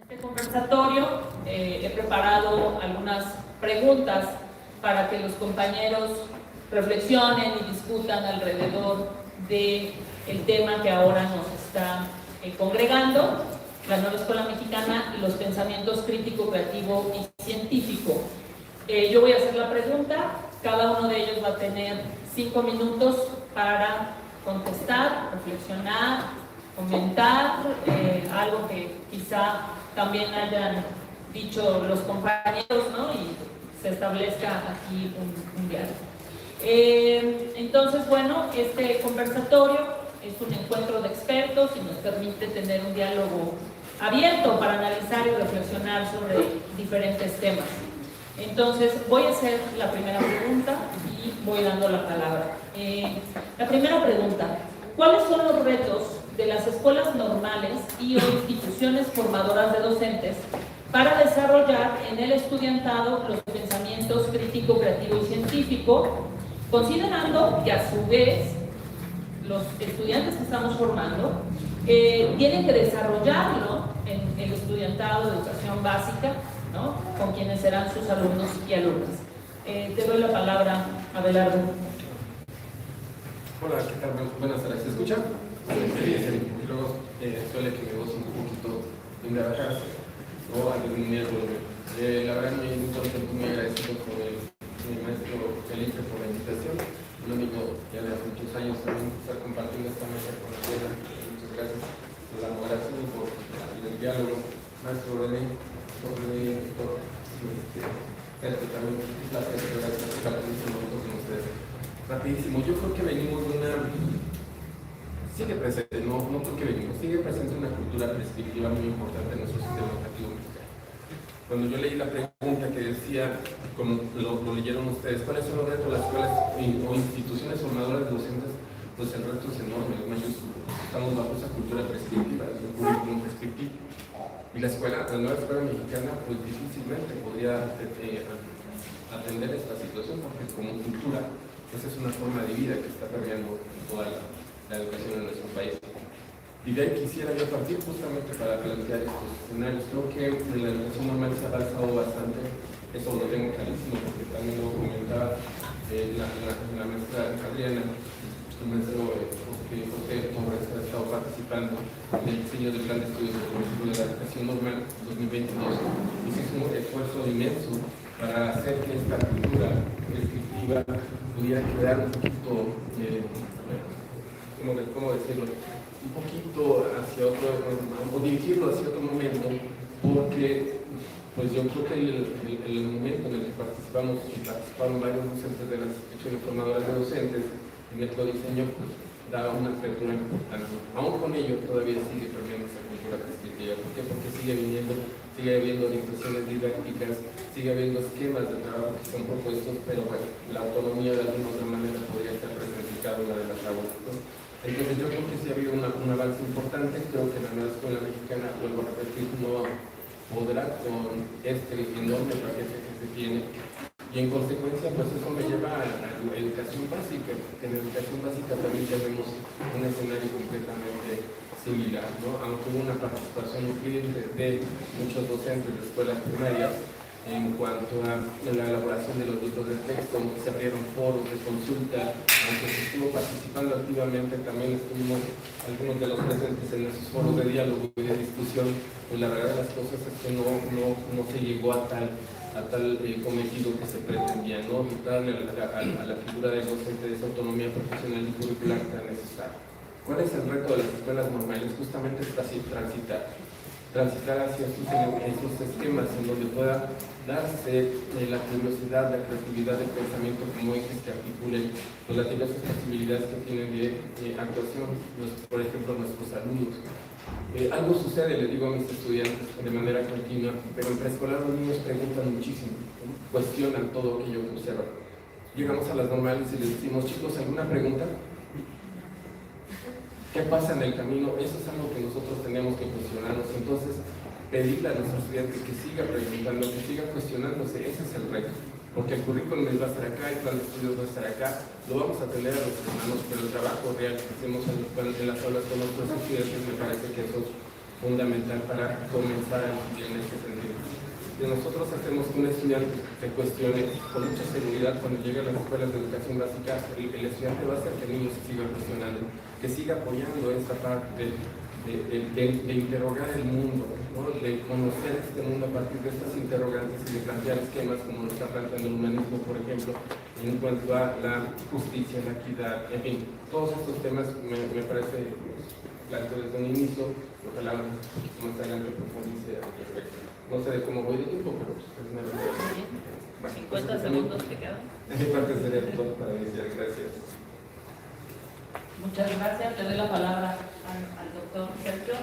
Este conversatorio he preparado algunas preguntas para que los compañeros reflexionen y discutan alrededor del tema que ahora nos está congregando, la nueva escuela mexicana y los pensamientos crítico, creativo y científico. Yo voy a hacer la pregunta, cada uno de ellos va a tener 5 minutos para contestar, reflexionar, comentar, algo que quizá también hayan dicho los compañeros, ¿no? Y se establezca aquí un diálogo. Entonces, bueno, este conversatorio es un encuentro de expertos y nos permite tener un diálogo abierto para analizar y reflexionar sobre diferentes temas. Entonces, voy a hacer la primera pregunta y voy dando la palabra. La primera pregunta: ¿cuáles son los retos de las escuelas normales y o instituciones formadoras de docentes para desarrollar en el estudiantado los pensamientos crítico, creativo y científico, considerando que a su vez los estudiantes que estamos formando tienen que desarrollarlo en el estudiantado de educación básica, ¿no? Con quienes serán sus alumnos y alumnas? Te doy la palabra, Abelardo. Hola, ¿qué tal? Buenas tardes. ¿Se escucha? Sí. Luego suele que mi voz un poquito embriagarse o a disminuir el volumen. La verdad, muy contento, muy agradecido con mi maestro Felipe por la invitación. Un amigo ya de hace muchos años también estar compartiendo esta mesa con la escuela. Muchas gracias por la moderación y por el diálogo. Maestro René, doctor también un placer compartir este momento con ustedes. Rapidísimo, yo creo que venimos de una... Sigue presente, no porque venimos, sigue presente una cultura prescriptiva muy importante en nuestro sistema educativo mexicano. Cuando yo leí la pregunta que decía, como lo leyeron ustedes, ¿cuáles son los retos de las escuelas o instituciones formadoras de docentes? Pues el reto es enorme, es mayúsculo. Estamos bajo esa cultura prescriptiva, es un currículum prescriptivo. Y la nueva escuela mexicana, pues difícilmente podría atender esta situación, porque como cultura, pues es una forma de vida que está permeando toda la educación en nuestro país. Y de ahí quisiera yo partir justamente para plantear estos escenarios. Creo que en la educación normal se ha avanzado bastante, eso lo tengo clarísimo, porque también lo comentaba la maestra Adriana, el maestro José Torres ha estado participando en el diseño del plan de estudios de la educación normal 2022. Y se hizo un esfuerzo inmenso para hacer que esta cultura prescriptiva pudiera quedar un poquito, ¿cómo decirlo? Un poquito hacia otro, o dirigirlo hacia otro momento, porque pues yo creo que el momento en el que participaron varios docentes de las instituciones formadoras de docentes en el diseño, pues da una apertura importante. Aún con ello todavía sigue permeando esa cultura prescriptiva. ¿Por qué? Porque sigue habiendo orientaciones didácticas, sigue habiendo esquemas de trabajo que son propuestos, pero bueno, la autonomía de alguna otra manera podría estar presente en cada una de las aulas, ¿no? Entonces yo creo que sí ha habido un avance importante. Creo que la nueva escuela mexicana, vuelvo a repetir, no podrá con este enorme paquete que se tiene. Y en consecuencia, pues eso me lleva a la educación básica. En la educación básica también tenemos un escenario completamente similar, ¿no? Aunque hubo una participación increíble de muchos docentes de escuelas primarias en cuanto a la elaboración de los libros de texto, se abrieron foros de consulta, aunque se estuvo participando activamente, también estuvimos algunos de los presentes en esos foros de diálogo y de discusión. Pues la verdad de las cosas es que no se llegó a tal cometido que se pretendía, ¿no? Quitarle a la figura del docente de esa autonomía profesional y curricular tan necesaria. ¿Cuál es el reto de las escuelas normales? Justamente es transitar hacia esos esquemas en donde pueda darse la curiosidad, la creatividad del pensamiento como ejes que articulen las diversas posibilidades que tienen de actuación, por ejemplo, nuestros alumnos. Algo sucede, le digo a mis estudiantes de manera continua, pero en preescolar los niños preguntan muchísimo, ¿no? Cuestionan todo aquello que observan. Llegamos a las normales y les decimos, chicos, ¿alguna pregunta? ¿Qué pasa en el camino? Eso es algo que nosotros tenemos que cuestionarnos. Entonces, pedirle a nuestros estudiantes que siga preguntando, que siga cuestionándose, ese es el reto. Porque el currículum va a estar acá, el plan de estudios va a estar acá, lo vamos a tener a nuestras manos, pero el trabajo real que hacemos en las aulas con nuestros estudiantes, me parece que eso fundamental para comenzar en este sentido. Si nosotros hacemos que un estudiante se cuestione con mucha seguridad cuando llega a las escuelas de educación básica, el estudiante va a hacer que el niño se siga cuestionando, que siga apoyando esta parte de interrogar el mundo, ¿no? De conocer este mundo a partir de estas interrogantes y de plantear esquemas como lo está planteando el humanismo, por ejemplo, en cuanto a la justicia, la equidad, en fin, todos estos temas me parece planteo desde un inicio, ojalá más adelante profundice al respecto. No sé de cómo voy de tiempo, pero es una verdad. 50 segundos te quedan. De mi parte sería todo para iniciar. Gracias. Muchas gracias. Le doy la palabra al doctor Sergio.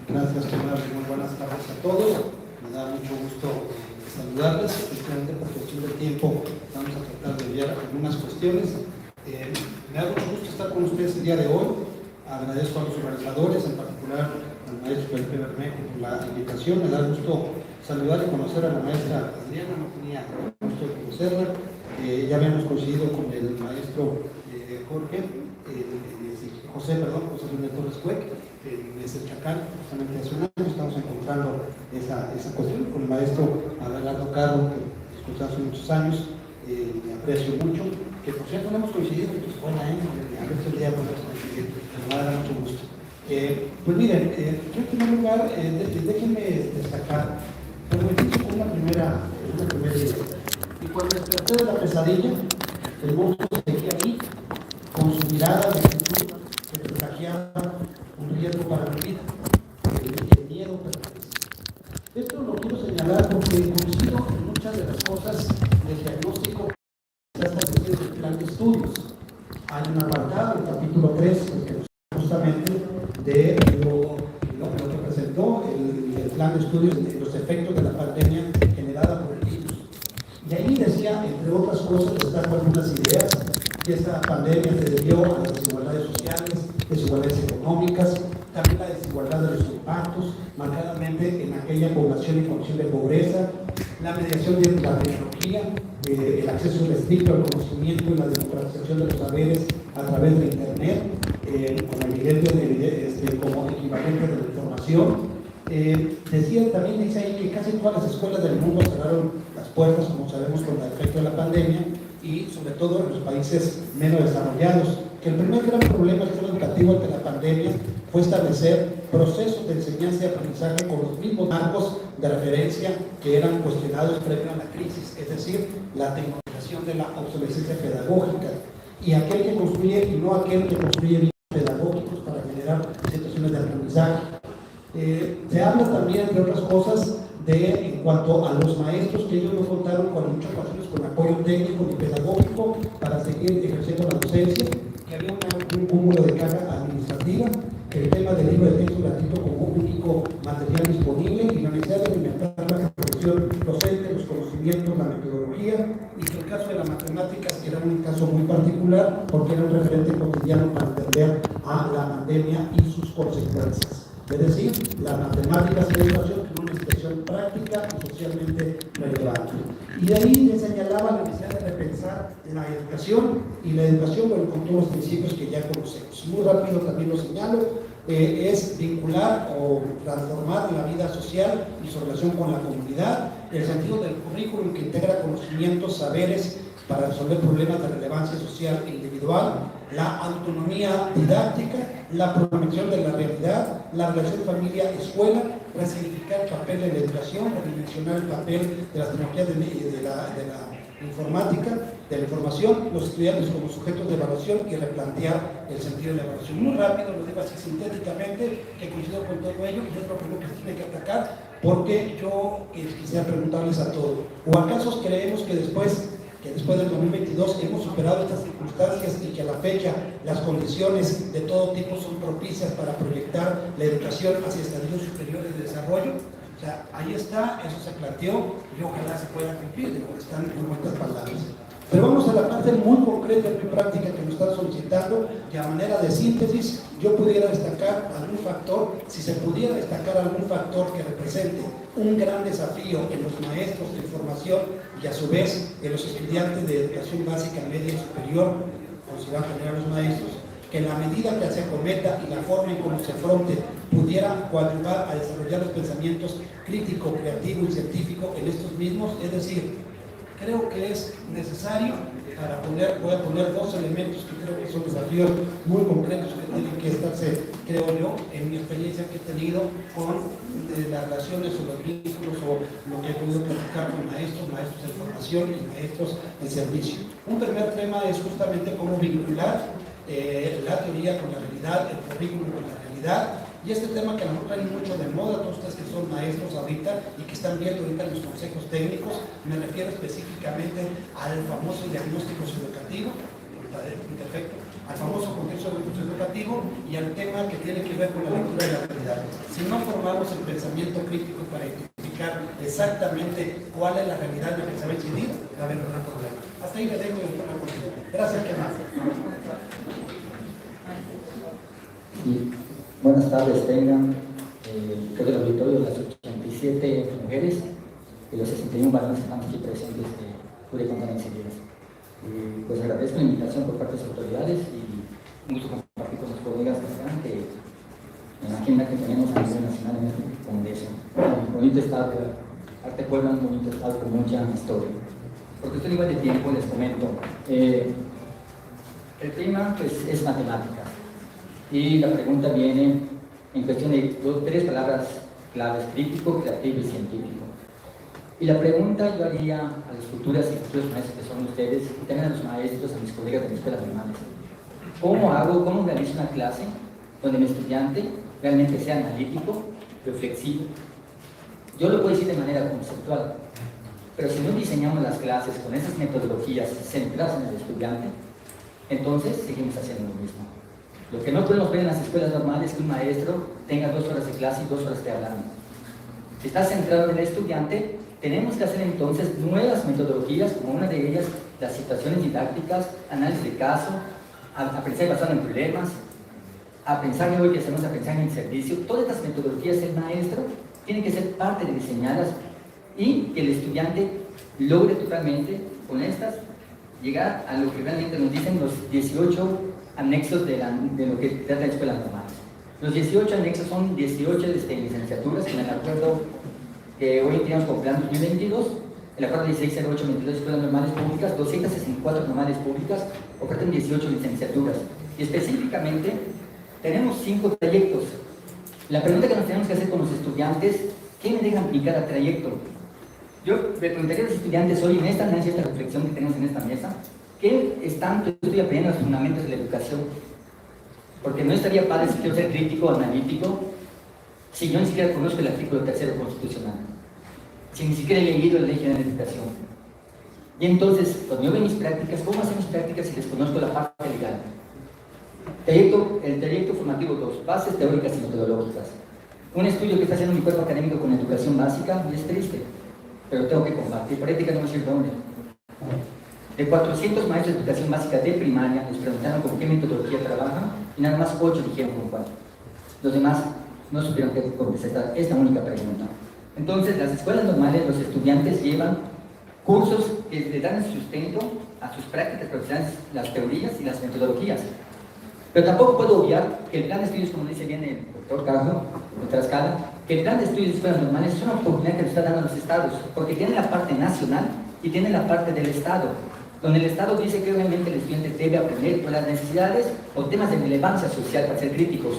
Gracias, Tomás. Muy buenas tardes a todos. Me da mucho gusto saludarles. Efectivamente, por cuestión de tiempo, vamos a tratar de enviar algunas cuestiones. Me da mucho gusto estar con ustedes el día de hoy. Agradezco a los organizadores, en particular al maestro Felipe Bermejo por la invitación. Me da gusto saludar y conocer a la maestra Adriana. No tenía gusto de conocerla. Ya habíamos coincidido con el maestro José Luis Torres Cuec, desde el Chacal, justamente hace un año. Estamos encontrando esa cuestión con el maestro Abelardo Carro, que escuché hace muchos años. Me aprecio mucho, que por cierto no hemos coincidido, pues buena, a ver si el día podemos coincidir, me va a dar mucho gusto. Pues miren, yo en primer lugar, déjenme destacar, una primera idea. Y cuando les traté de la pesadilla, el monstruo seguía ahí, con su mirada de actitud que presagiaba un riesgo para la vida, el miedo permanece. Esto lo quiero señalar porque coincido en muchas de las cosas del diagnóstico que se ha establecido en el plan de estudios. Hay un apartado, el capítulo 3, que justamente de lo que presentó el plan de estudios de los efectos de la pandemia generada por el virus. Y ahí decía, entre otras cosas, destaco algunas ideas, que esta pandemia se debió a las desigualdades sociales, desigualdades económicas, también la desigualdad de los impactos, marcadamente en aquella población en condición de pobreza, la mediación de la tecnología, el acceso restricto al conocimiento y la democratización de los saberes a través de Internet, con el evidente como equivalente de la información. Decía también, dice ahí que casi todas las escuelas del mundo cerraron las puertas, como sabemos, con el efecto de la pandemia, y sobre todo en los países menos desarrollados, que el primer gran problema del sistema educativo ante la pandemia fue establecer procesos de enseñanza y aprendizaje con los mismos marcos de referencia que eran cuestionados previo a la crisis, es decir, la tecnologización de la obsolescencia pedagógica, y aquel que construye y no aquel que construye bienes pedagógicos para generar situaciones de aprendizaje. Se habla también, entre otras cosas, en cuanto a los maestros, que ellos no contaron con muchas ocasiones con apoyo técnico ni pedagógico para seguir ejerciendo la docencia, que había un cúmulo de carga administrativa, que el tema del libro de texto gratuito como único material disponible y la necesidad de alimentar la profesión docente, los conocimientos, la metodología, y que el caso de las matemáticas era un caso muy particular porque era un referente cotidiano para entender a la pandemia y sus consecuencias. Es decir, las matemáticas y la educación tienen una expresión práctica y socialmente relevante. Y de ahí le señalaba la necesidad de repensar la educación, y la educación, bueno, con todos los principios que ya conocemos. Muy rápido también lo señalo, es vincular o transformar la vida social y su relación con la comunidad, el sentido del currículum que integra conocimientos, saberes para resolver problemas de relevancia social e individual, la autonomía didáctica, la promoción de la realidad, la relación familia-escuela, resignificar el papel de la educación, redimensionar el papel de las tecnologías de la informática, de la información, los estudiantes como sujetos de evaluación y replantear el sentido de la evaluación. Muy rápido, lo digo así sintéticamente, que coincido con todo ello, y es lo primero que se tiene que atacar, porque yo quisiera preguntarles a todos, ¿o acaso creemos que después del 2022 hemos superado estas circunstancias y que a la fecha las condiciones de todo tipo son propicias para proyectar la educación hacia estadios superiores de desarrollo? O sea, ahí está, eso se planteó y ojalá se pueda cumplir, digo, están en muchas palabras. Pero vamos a la parte muy concreta y muy práctica que nos están solicitando, y a manera de síntesis, yo pudiera destacar algún factor, si se pudiera destacar algún factor que represente un gran desafío en los maestros de formación y a su vez en los estudiantes de educación básica, media y superior, como se van a generar los maestros, que en la medida que se cometa y la forma en cómo se afronte pudiera coadyuvar a desarrollar los pensamientos crítico, creativo y científico en estos mismos. Es decir, creo que es necesario voy a poner dos elementos que creo que son desafíos muy concretos que tienen que estarse, creo yo, en mi experiencia que he tenido con las relaciones o los vínculos o lo que he podido platicar con maestros de formación y maestros de servicio. Un primer tema es justamente cómo vincular la teoría con la realidad, el currículum con la realidad. Y este tema que a lo mejor trae mucho de moda, todos ustedes que son maestros ahorita y que están viendo ahorita los consejos técnicos, me refiero específicamente al famoso diagnóstico educativo, perfecto, al famoso contexto educativo y al tema que tiene que ver con la lectura de la realidad. Si no formamos el pensamiento crítico para identificar exactamente cuál es la realidad de lo que se va a incidir, va a haber un gran problema. Hasta ahí le dejo y después la continuo. Gracias, ¿qué más? Sí. Buenas tardes, tengan creo que el auditorio de las 87 mujeres y los 61 varones que estamos aquí presentes pude contar enseguida. Pues agradezco la invitación por parte de las autoridades y un gusto compartir con los colegas que están, que en la agenda que tenemos a nivel nacional en este congreso. Un bonito estado, Arte Puebla, un bonito estado con mucha historia. Porque estoy igual de tiempo, les comento. El tema pues, es matemáticas. Y la pregunta viene en cuestión de tres palabras claves: crítico, creativo y científico. Y la pregunta yo haría a las futuras y futuros maestros que son ustedes, y también a los maestros, a mis colegas de mi escuela normales: ¿cómo realizo una clase donde mi estudiante realmente sea analítico, reflexivo? Yo lo puedo decir de manera conceptual, pero si no diseñamos las clases con esas metodologías centradas en el estudiante, entonces seguimos haciendo lo mismo. Lo que no podemos ver en las escuelas normales es que un maestro tenga 2 horas de clase y 2 horas de hablando. Si está centrado en el estudiante, tenemos que hacer entonces nuevas metodologías, como una de ellas las situaciones didácticas, análisis de caso, aprendizaje basado en problemas, aprendizaje hoy que hacemos aprendizaje en servicio. Todas estas metodologías el maestro tiene que ser parte de diseñarlas y que el estudiante logre totalmente con estas llegar a lo que realmente nos dicen los 18 anexos de lo que trata la escuela normal. Los 18 anexos son 18 licenciaturas, en el acuerdo que hoy tenemos con plan 2022, el acuerdo 1608-22 de escuelas normales públicas, 264 normales públicas ofertan 18 licenciaturas. Y específicamente tenemos 5 trayectos. La pregunta que nos tenemos que hacer con los estudiantes: ¿qué me dejan aplicar al trayecto? Yo le preguntaría a los estudiantes hoy en esta análisis, esta reflexión que tenemos en esta mesa: ¿qué tanto estoy aprendiendo los fundamentos de la educación? Porque no estaría padre si quiero ser crítico, analítico, si yo ni siquiera conozco el artículo 3º constitucional, si ni siquiera he leído la Ley General de Educación. Y entonces, cuando yo veo mis prácticas, ¿cómo hacer mis prácticas si desconozco la parte legal? El trayecto formativo 2, bases teóricas y metodológicas. Un estudio que está haciendo mi cuerpo académico con educación básica, y es triste, pero tengo que compartir. Por ética no me sirve dónde. De 400 maestros de educación básica de primaria, les preguntaron con qué metodología trabajan y nada más 8 dijeron con cuál. Los demás no supieron qué contestar esta única pregunta. Entonces, las escuelas normales, los estudiantes llevan cursos que le dan el sustento a sus prácticas profesionales, las teorías y las metodologías. Pero tampoco puedo obviar que el plan de estudios, como dice bien el doctor Carlos de Trascala, que el plan de estudios de escuelas normales es una oportunidad que nos está dando los estados, porque tiene la parte nacional y tiene la parte del estado, donde el estado dice que obviamente el estudiante debe aprender por las necesidades o temas de relevancia social para ser críticos.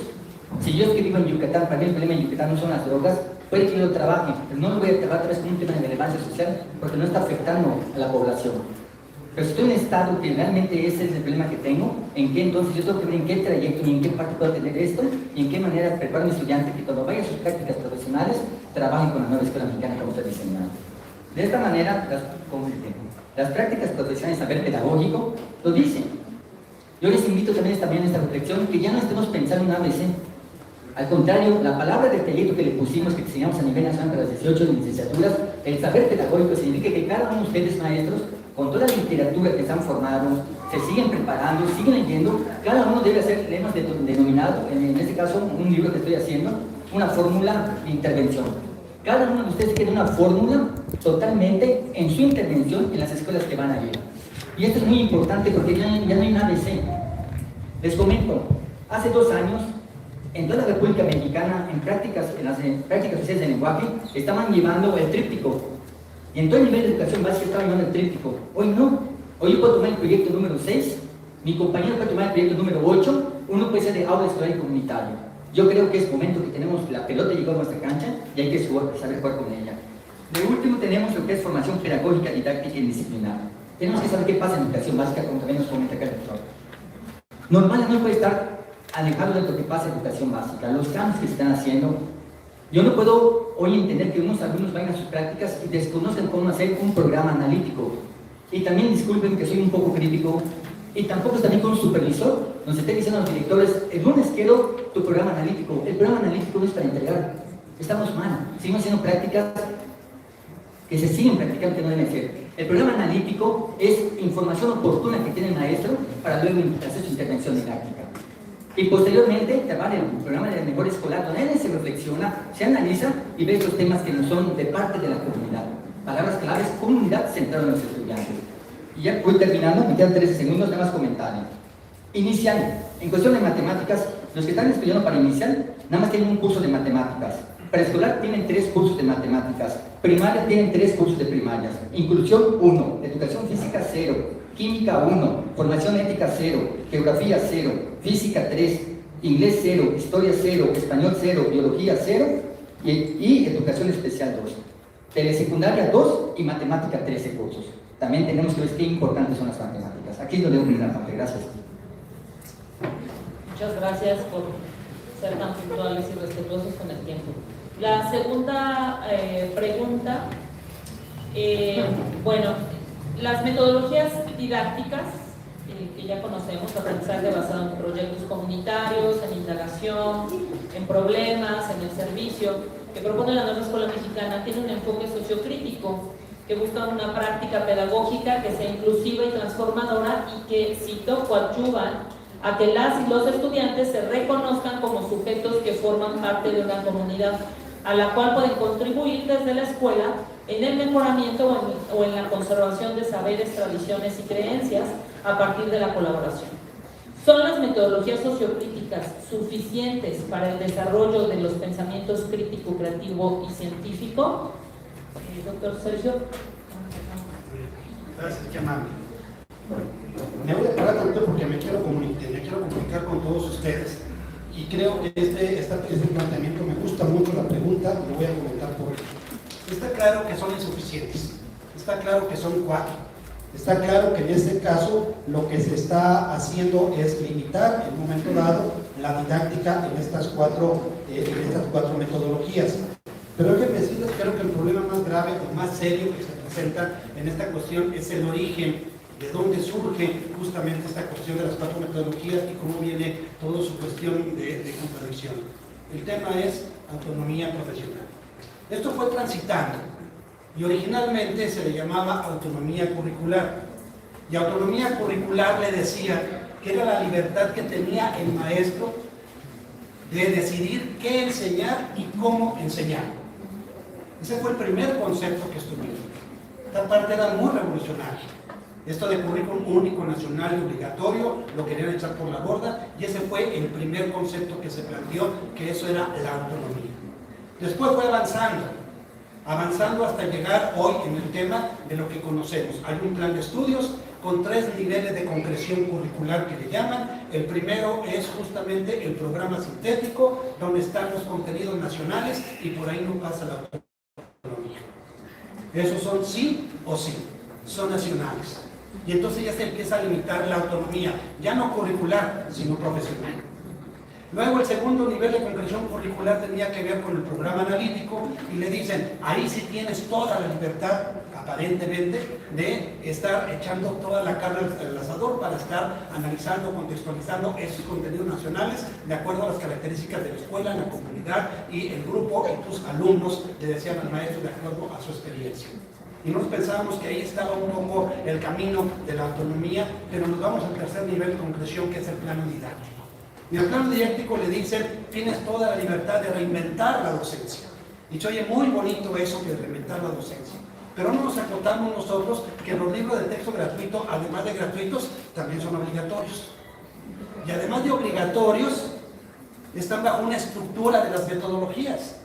Si yo es que vivo en Yucatán, para mí el problema en Yucatán no son las drogas, puede que yo lo trabaje, pero no lo voy a trabajar otra vez con un tema de relevancia social porque no está afectando a la población. Pero si estoy en un estado que realmente ese es el problema que tengo, ¿en qué entonces yo tengo que ver en qué trayecto y en qué parte puedo tener esto? Y en qué manera preparo a mi estudiante que cuando vaya a sus prácticas profesionales trabajen con la nueva escuela mexicana que vamos a diseñar. De esta manera, las prácticas profesionales de saber pedagógico lo dicen. Yo les invito también a esta reflexión que ya no estemos pensando en ABC. Al contrario, la palabra del trayecto que le pusimos, que diseñamos a nivel nacional para las 18 licenciaturas, el saber pedagógico significa que cada uno de ustedes, maestros, con toda la literatura que están formados, se siguen preparando, siguen leyendo, cada uno debe hacer lemas denominado, en este caso, un libro que estoy haciendo, una fórmula de intervención. Cada uno de ustedes tiene una fórmula totalmente en su intervención en las escuelas que van a ir. Y esto es muy importante porque ya no hay un ABC. Les comento, hace 2 años, en toda la República Mexicana, en las prácticas oficiales de lenguaje, estaban llevando el tríptico. Y en todo el nivel de educación básica estaban llevando el tríptico. Hoy no. Hoy yo puedo tomar el proyecto número 6, mi compañero puede tomar el proyecto número 8, uno puede ser de aula escolar y comunitario. Yo creo que es momento que tenemos la pelota llegó a nuestra cancha y hay que saber jugar con ella. De último tenemos lo que es formación pedagógica, didáctica y disciplinar. Tenemos que saber qué pasa en educación básica, como también nos comenta acá el doctor. Normal no puede estar alejado de lo que pasa en educación básica, los cambios que se están haciendo. Yo no puedo hoy entender que unos alumnos vayan a sus prácticas y desconozcan cómo hacer un programa analítico. Y también disculpen que soy un poco crítico, y tampoco es también con un supervisor. Nos estén diciendo a los directores, el lunes quiero tu programa analítico. El programa analítico no es para entregar. Estamos mal. Seguimos haciendo prácticas que se siguen practicando que no deben ser. El programa analítico es información oportuna que tiene el maestro para luego hacer su intervención didáctica. Y posteriormente, trabajar el programa de mejor escolar, donde se reflexiona, se analiza y ve estos temas que no son de parte de la comunidad. Palabras claves, comunidad centrada en los estudiantes. Y ya voy terminando, me quedan 13 segundos, nada más comentar. Inicial, en cuestión de matemáticas, los que están estudiando para inicial, nada más tienen un curso de matemáticas. Preescolar tienen 3 cursos de matemáticas. Primaria tienen 3 cursos de primarias. Inclusión 1, educación física 0, química 1, formación ética 0, geografía 0, física 3, inglés 0, historia 0, español 0, biología 0 y educación especial 2. Telesecundaria 2 y matemática 13 cursos. También tenemos que ver qué importantes son las matemáticas. Aquí lo debo terminar, gracias. Muchas gracias por ser tan puntuales y respetuosos con el tiempo. La segunda pregunta, bueno, las metodologías didácticas que ya conocemos, aprendizaje basado en proyectos comunitarios, en indagación, en problemas, en el servicio, que propone la nueva escuela mexicana, tiene un enfoque sociocrítico que busca una práctica pedagógica que sea inclusiva y transformadora y que, cito, coadyuvan a que las y los estudiantes se reconozcan como sujetos que forman parte de una comunidad a la cual pueden contribuir desde la escuela en el mejoramiento o en la conservación de saberes, tradiciones y creencias a partir de la colaboración. ¿Son las metodologías sociocríticas suficientes para el desarrollo de los pensamientos crítico, creativo y científico? Doctor Sergio. Gracias, qué amable. Me voy a parar tanto porque me quiero comunicar con todos ustedes y creo que este planteamiento me gusta mucho la pregunta y lo voy a comentar por qué. Está claro que son insuficientes, está claro que son 4, está claro que en este caso lo que se está haciendo es limitar en un momento dado la didáctica en estas cuatro metodologías. Pero hay que decirles, creo que el problema más grave o más serio que se presenta en esta cuestión es el origen, de dónde surge justamente esta cuestión de las 4 metodologías y cómo viene toda su cuestión de contradicción. El tema es autonomía profesional. Esto fue transitando y originalmente se le llamaba autonomía curricular. Y autonomía curricular le decía que era la libertad que tenía el maestro de decidir qué enseñar y cómo enseñar. Ese fue el primer concepto que estuvimos. Esta parte era muy revolucionaria. Esto de currículum único, nacional y obligatorio lo querían echar por la borda y ese fue el primer concepto que se planteó, que eso era la autonomía. Después fue avanzando hasta llegar hoy en el tema de lo que conocemos. Hay un plan de estudios con 3 niveles de concreción curricular que le llaman. El primero es justamente el programa sintético, donde están los contenidos nacionales y por ahí no pasa la autonomía. Esos son sí o sí, son nacionales. Y entonces ya se empieza a limitar la autonomía, ya no curricular, sino profesional. Luego el segundo nivel de concreción curricular tenía que ver con el programa analítico y le dicen, ahí sí tienes toda la libertad, aparentemente, de estar echando toda la carne al asador para estar analizando, contextualizando esos contenidos nacionales de acuerdo a las características de la escuela, la comunidad y el grupo y tus alumnos le decían al maestro de acuerdo a su experiencia. Y nos pensábamos que ahí estaba un poco el camino de la autonomía, pero nos vamos al tercer nivel de concreción, que es el plano didáctico. Y el plano didáctico le dicen, tienes toda la libertad de reinventar la docencia. Y se oye muy bonito eso, que reinventar la docencia. Pero no nos acotamos nosotros que los libros de texto gratuito, además de gratuitos, también son obligatorios. Y además de obligatorios, están bajo una estructura de las metodologías,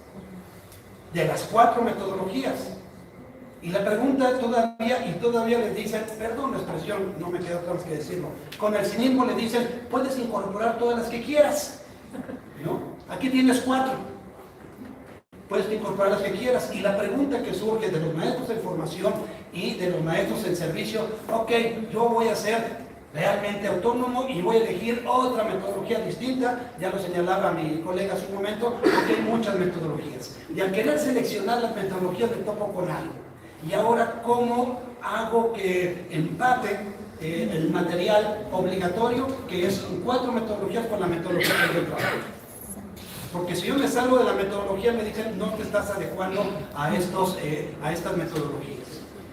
de las 4 metodologías. Y la pregunta todavía les dicen, perdón la expresión, no me queda otra vez que decirlo, con el cinismo le dicen, puedes incorporar todas las que quieras, ¿no? Aquí tienes 4, puedes incorporar las que quieras. Y la pregunta que surge de los maestros de formación y de los maestros en servicio, ok, yo voy a ser realmente autónomo y voy a elegir otra metodología distinta, ya lo señalaba mi colega hace un momento, porque hay muchas metodologías. Y al querer seleccionar las metodologías me topo con algo. Y ahora, ¿cómo hago que empate el material obligatorio, que es 4 metodologías, con la metodología que yo trabajo? Porque si yo me salgo de la metodología, me dicen, no te estás adecuando a estas metodologías.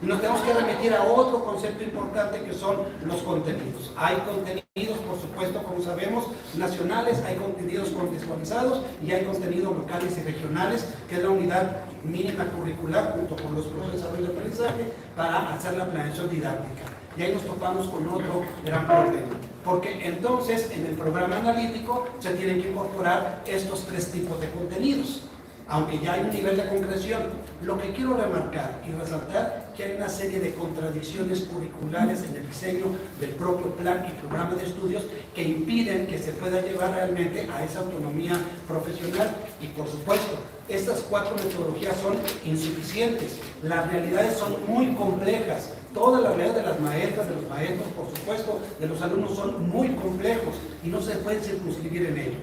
Y nos tenemos que remitir a otro concepto importante, que son los contenidos. Hay contenidos, por supuesto, como sabemos, nacionales, hay contenidos contextualizados y hay contenidos locales y regionales, que es la unidad mínima curricular junto con los procesos de desarrollo de aprendizaje para hacer la planeación didáctica. Y ahí nos topamos con otro gran problema, porque entonces en el programa analítico se tienen que incorporar estos 3 tipos de contenidos, aunque ya hay un nivel de concreción. Lo que quiero remarcar y resaltar, que hay una serie de contradicciones curriculares en el diseño del propio plan y programa de estudios que impiden que se pueda llevar realmente a esa autonomía profesional. Y por supuesto, estas 4 metodologías son insuficientes, las realidades son muy complejas. Todas las realidades de las maestras, de los maestros, por supuesto, de los alumnos son muy complejos y no se pueden circunscribir en ello.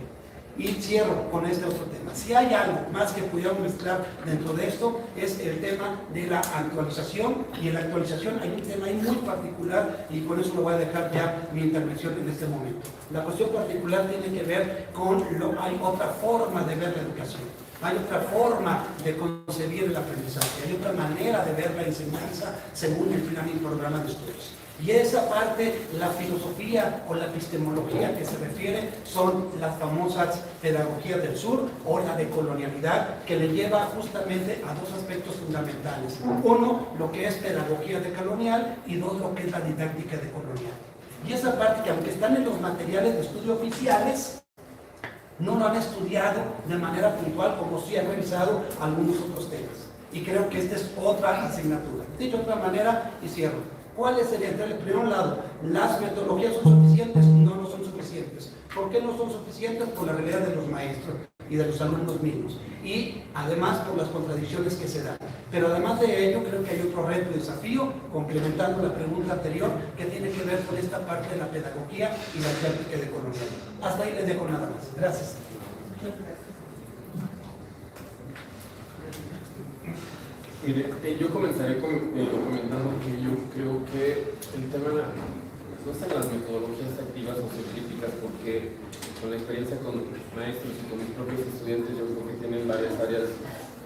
Y cierro con este otro tema. Si hay algo más que pudiéramos mezclar dentro de esto, es el tema de la actualización. Y en la actualización hay un tema ahí muy particular, y con eso lo voy a dejar ya mi intervención en este momento. La cuestión particular tiene que ver con hay otra forma de ver la educación. Hay otra forma de concebir el aprendizaje, hay otra manera de ver la enseñanza según el plan y programa de estudios. Y esa parte, la filosofía o la epistemología que se refiere, son las famosas pedagogías del sur o la decolonialidad, que le lleva justamente a 2 aspectos fundamentales. Uno, lo que es pedagogía decolonial, y 2, lo que es la didáctica decolonial. Y esa parte, que aunque están en los materiales de estudio oficiales, no lo han estudiado de manera puntual, como sí han revisado algunos otros temas. Y creo que esta es otra asignatura. Dicho de otra manera, y cierro. ¿Cuáles serían? En el primer lado, ¿las metodologías son suficientes? No, no son suficientes. ¿Por qué no son suficientes? Por la realidad de los maestros y de los alumnos mismos. Y además por las contradicciones que se dan. Pero además de ello, creo que hay otro reto y desafío, complementando la pregunta anterior, que tiene que ver con esta parte de la pedagogía y la didáctica decolonial. Hasta ahí les dejo nada más. Gracias. Mire, yo comenzaré comentando que yo creo que el tema no está en las metodologías activas o científicas, porque con la experiencia con maestros y con mis propios estudiantes, yo creo que tienen varias áreas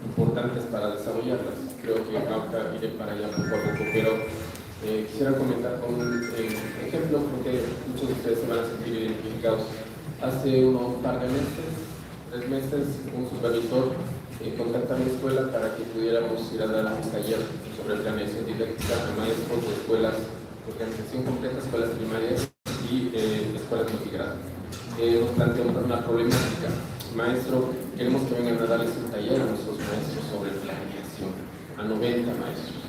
importantes para desarrollarlas. Creo que ahorita iré para allá poco a poco, pero quisiera comentar con un ejemplo, porque muchos de ustedes se van a sentir identificados. Hace un par de meses, 3 meses, un supervisor contacta a mi escuela para que pudiéramos ir a dar un taller sobre planeación didáctica a maestros de escuelas de organización completa, escuelas primarias y escuelas multigrado. Nos planteamos una problemática. Maestro, queremos que vengan a darles un taller a nuestros maestros sobre planeación, a 90 maestros.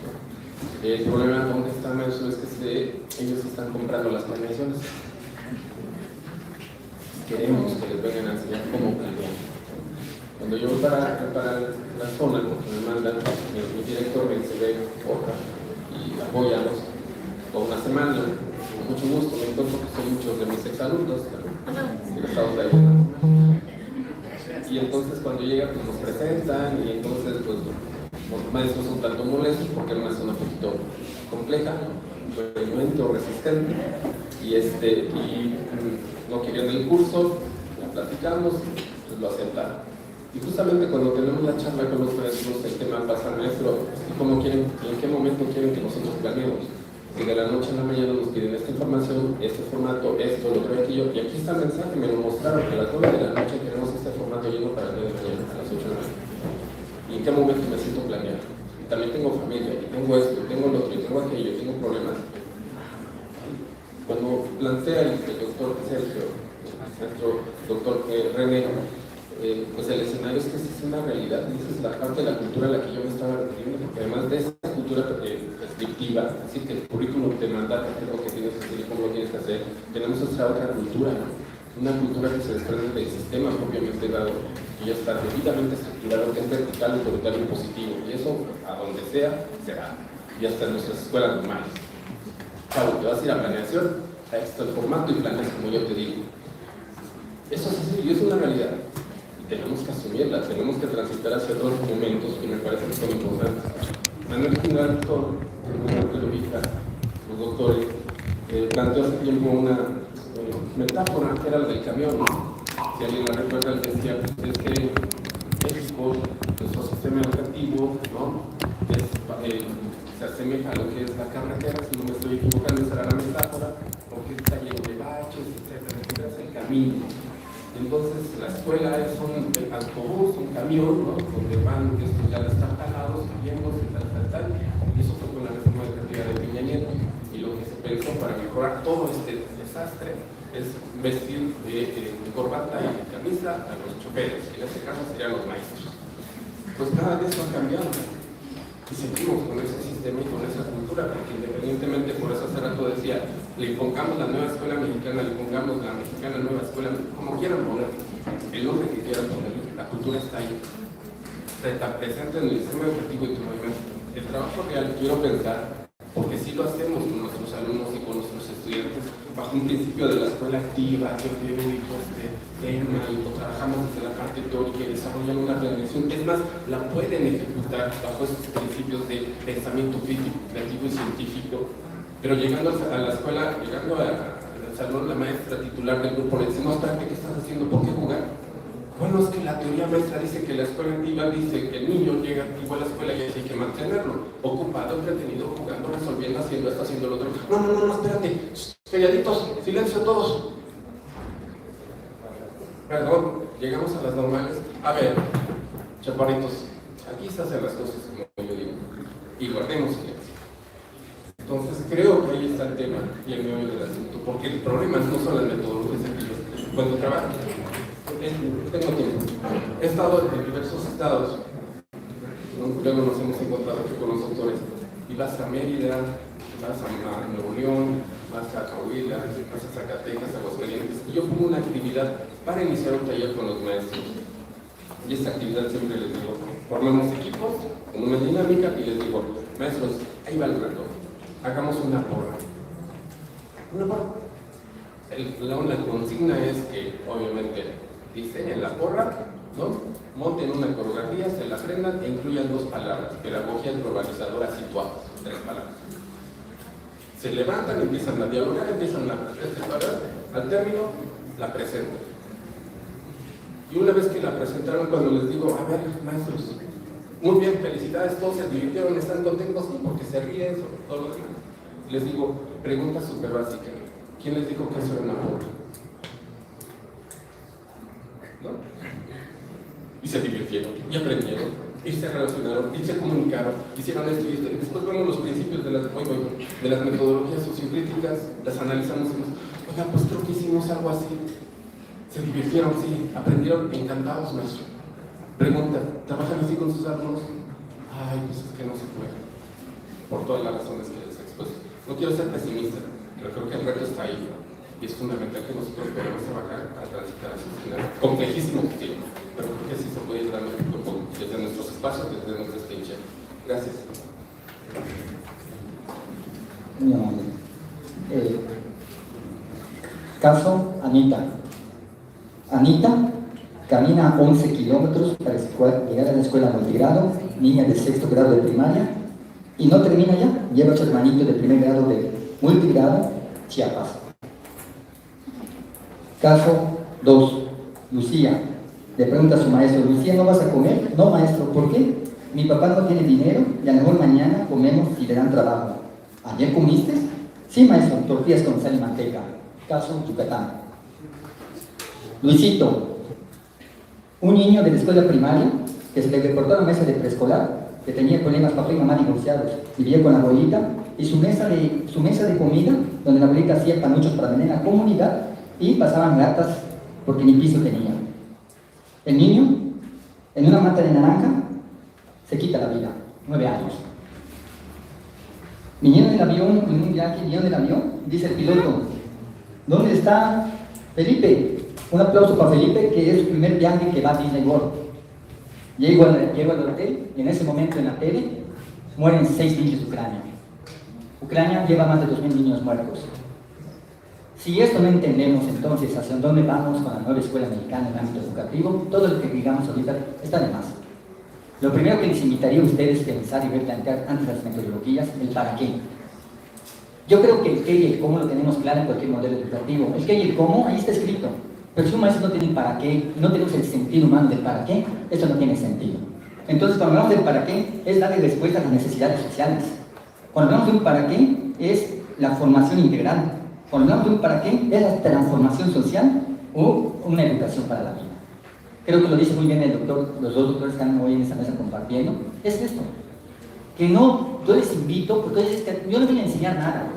El problema donde está, maestro, es que ellos están comprando las planeaciones. Queremos que les vengan a enseñar cómo planear. Cuando yo voy para preparar la zona, porque me mandan, mi director me dice, otra, y apóyalos por una semana, con mucho gusto, me encuentro que son muchos de mis exalumnos, egresados de ahí. Y entonces cuando llega, pues nos presentan, y entonces pues los maestros son tanto molestos, porque es una zona un poquito compleja, o resistente, y no querían el curso, la platicamos, pues lo aceptaron. Y justamente cuando tenemos la charla con los maestros, el tema pasa, maestro, ¿cómo quieren, en qué momento quieren que nosotros planeemos? Si de la noche a la mañana nos piden esta información, este formato, esto, lo otro, aquello, y aquí está el mensaje, me lo mostraron, que a las 9 de la noche queremos este formato lleno para el día de mañana, a las 8 de la mañana. ¿Y en qué momento me siento planeado? Y también tengo familia, y tengo esto, y tengo lo otro, y tengo aquello, y tengo problemas. Cuando plantea el doctor Sergio, nuestro doctor René, pues el escenario es que esa es una realidad, y esa es la parte de la cultura a la que yo me estaba refiriendo, porque además de esa cultura prescriptiva, es decir, que el currículum te manda qué es lo que tienes que hacer y cómo lo tienes que hacer, tenemos esta otra cultura, ¿no? Una cultura que se desprende del sistema propiamente dado, que ya está debidamente estructurado, que es vertical, autoritario y positivo, y eso a donde sea, será, y hasta en nuestras escuelas normales. Claro, te vas a ir a planeación, a esto el formato y planeas como yo te digo. Eso es así, y es una realidad. Tenemos que asumirla, tenemos que transitar hacia otros momentos que me parecen que son importantes. Manuel Quinalto, que lo ubica, los doctores, planteó hace tiempo una metáfora que era la del camión. Si alguien la recuerda, él decía pues, es que México, nuestro sistema educativo, ¿no? Se asemeja a lo que es la carretera, si no me estoy equivocando, esa era la metáfora, porque está lleno de baches, etcétera, es el camino. Entonces la escuela es un autobús, un camión, ¿no? Donde van estos ya destartalados, cambiemos y tal. Y eso fue con la reforma educativa de Peña Nieto. Y lo que se pensó para mejorar todo este desastre es vestir de corbata y camisa a los choferes, que en este caso serían los maestros. Pues nada de eso ha cambiado. Y seguimos con ese sistema y con esa cultura, porque independientemente, por eso hace rato decía, le impongamos la nueva escuela mexicana, le impongamos la mexicana nueva escuela, como quieran poner, el nombre que quieran poner, la cultura está ahí, está presente en el sistema educativo y tu movimiento. El trabajo real, quiero pensar, porque si lo hacemos con nuestros alumnos y con nuestros estudiantes, bajo un principio de la escuela activa, teóricos, tema, y lo trabajamos desde la parte teórica y desarrollan una planeación, es más, la pueden ejecutar bajo esos principios de pensamiento crítico, creativo y científico, pero llegando a la escuela, llegando al salón, la maestra titular del grupo le decimos, espérate, ¿qué estás haciendo? ¿Por qué jugar? Bueno, es que la teoría maestra dice que la escuela activa dice que el niño llega activo a la escuela y hay que mantenerlo ocupado, entretenido, jugando, resolviendo, haciendo esto, haciendo lo otro. No, espérate, calladitos, silencio todos. Perdón, llegamos a las normales. A ver, chaparritos, aquí se hacen las cosas como yo digo, y guardemos silencio. Entonces creo que ahí está el tema y el meollo del asunto, porque el problema no son las metodologías activas. Cuando trabajo, tengo tiempo. He estado en diversos estados, ¿no? Luego nos hemos encontrado aquí con los doctores, y vas a Mérida, vas a Nuevo León, vas a Coahuila, vas a Zacatecas, a Aguascalientes, y yo pongo una actividad para iniciar un taller con los maestros. Y esa actividad siempre les digo, formamos equipos con una dinámica y les digo, maestros, ahí va el reto, hagamos una porra. Una porra. La consigna es que, obviamente, diseñen la porra, ¿no? Monten una coreografía, se la aprendan e incluyan 2 palabras, pedagogía globalizadora situadas, 3 palabras. Se levantan, empiezan a dialogar, empiezan a presentar, al término la presentan. Y una vez que la presentaron, cuando les digo, a ver, maestros, muy bien, felicidades, todos se divirtieron, están contentos, sí, porque se ríen, todo lo demás. Les digo, pregunta súper básica, ¿quién les dijo que eso era una porra? ¿No? Y se divirtieron, y aprendieron, y se relacionaron, y se comunicaron, hicieron esto y esto. Y después vemos los principios de las metodologías sociocríticas, las analizamos y nos, oiga, pues creo que hicimos algo así. Se divirtieron, sí, aprendieron, encantados, maestro. Pregunta, ¿trabajan así con sus alumnos? Ay, pues es que no se puede, por todas las razones que les he expuesto. No quiero ser pesimista, pero creo que el reto está ahí, y es fundamental que nosotros podamos trabajar a transitar hacia un final complejísimo que tiene, pero creo que sí se puede ir dando desde nuestros espacios, desde nuestra extensión. Gracias. Muy amable. Caso Anita. Anita camina 11 kilómetros para llegar a la escuela multigrado, niña de 6º grado de primaria, y no termina ya, lleva a su hermanito de 1er grado de multigrado, Chiapas. Caso 2. Lucía. Le pregunta a su maestro, Lucía, ¿no vas a comer? No, maestro, ¿por qué? Mi papá no tiene dinero y a lo mejor mañana comemos y le dan trabajo. ¿Ayer comiste? Sí, maestro, tortillas con sal y manteca. Caso Yucatán. Luisito, un niño de la escuela primaria que se le reportó a la mesa de preescolar que tenía problemas, papá y mamá divorciados, vivía con la abuelita, y su mesa de comida, donde la abuelita hacía panuchos para vender en la comunidad, y pasaban gatas porque ni piso tenía. El niño, en una mata de naranja, se quita la vida, 9 años. Vinieron en el avión, en un viaje, vinieron en el avión, dice el piloto, ¿dónde está Felipe? Un aplauso para Felipe, que es su primer viaje que va a Disney World. Llego al hotel y en ese momento en la tele mueren 6 niños de Ucrania. Ucrania lleva más de 2.000 niños muertos. Si esto no entendemos, entonces, ¿hacia dónde vamos con la nueva escuela mexicana en el ámbito educativo? Todo lo que digamos ahorita está de más. Lo primero que les invitaría a ustedes a pensar y replantear antes de las metodologías, el para qué. Yo creo que el qué y el cómo lo tenemos claro en cualquier modelo educativo. El qué y el cómo, ahí está escrito. Pero si un maestro no tiene el para qué, no tenemos el sentido humano del para qué, esto no tiene sentido. Entonces, cuando hablamos del para qué, es darle respuesta a las necesidades sociales. Cuando hablamos de un para qué, es la formación integral. Cuando hablamos de un para qué, es la transformación social o una educación para la vida. Creo que lo dice muy bien el doctor, los dos doctores que están hoy en esta mesa compartiendo. Es esto. Que no, yo les invito, porque yo no vine a enseñar nada.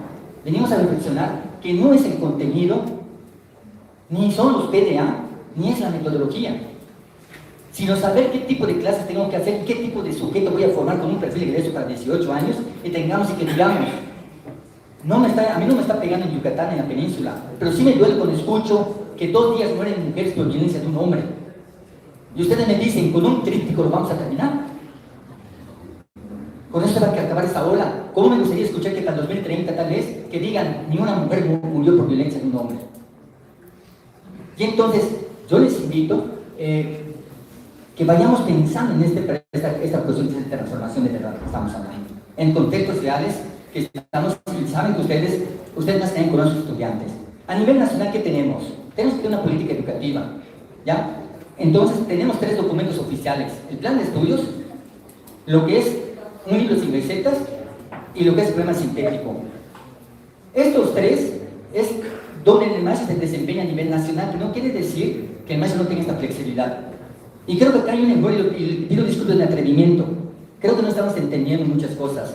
Venimos a reflexionar que no es el contenido, ni son los PDA, ni es la metodología, sino saber qué tipo de clases tengo que hacer y qué tipo de sujeto voy a formar con un perfil de egreso para 18 años y tengamos y que digamos, a mí no me está pegando en Yucatán, en la península, pero sí me duele cuando escucho que 2 días mueren mujeres por violencia de un hombre. Y ustedes me dicen, con un tríptico lo vamos a terminar. Con esto va a acabar esta ola. ¿Cómo me gustaría escuchar que para el 2030 tal vez, que digan, ni una mujer murió por violencia de un hombre? Y entonces, yo les invito que vayamos pensando en esta cuestión de transformación de verdad que estamos hablando, en contextos reales que estamos, y saben que ustedes más tienen con los estudiantes. A nivel nacional, ¿qué tenemos? Tenemos que tener una política educativa, ¿ya? Entonces, tenemos 3 documentos oficiales: el plan de estudios, lo que es un libro sin recetas y lo que es el problema sintético. Estos 3 es donde el maestro se desempeña a nivel nacional, que no quiere decir que el maestro no tenga esta flexibilidad. Y creo que acá hay un error, y pido disculpas de atrevimiento. Creo que no estamos entendiendo muchas cosas.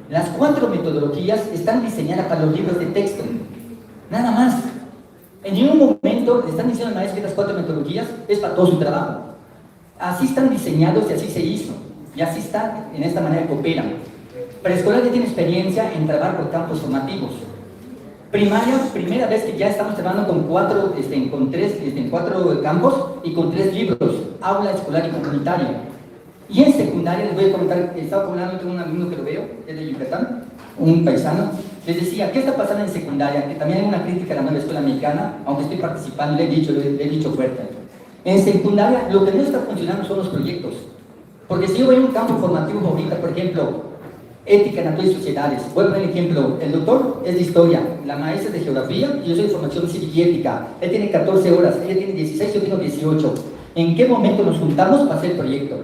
Las 4 metodologías están diseñadas para los libros de texto, nada más. En ningún momento le están diciendo al maestro que las 4 metodologías es para todo su trabajo. Así están diseñados y así se hizo. Y así está, en esta manera que operan. Preescolar ya tiene experiencia en trabajar por campos formativos. Primaria, primera vez que ya estamos trabajando con 4 campos y con 3 libros, aula escolar y comunitaria. Y en secundaria, les voy a comentar, estaba hablando con un alumno que lo veo, es de Yucatán, un paisano, les decía, ¿qué está pasando en secundaria? Que también hay una crítica a la nueva escuela mexicana, aunque estoy participando, le he dicho fuerte. En secundaria, lo que no está funcionando son los proyectos. Porque si yo voy a un campo formativo ahorita, por ejemplo, ética, naturaleza y sociedades, voy a poner el ejemplo, el doctor es de historia, la maestra es de geografía y yo soy de formación cívica y ética. Él tiene 14 horas, ella tiene 16, yo tengo 18. ¿En qué momento nos juntamos para hacer el proyecto?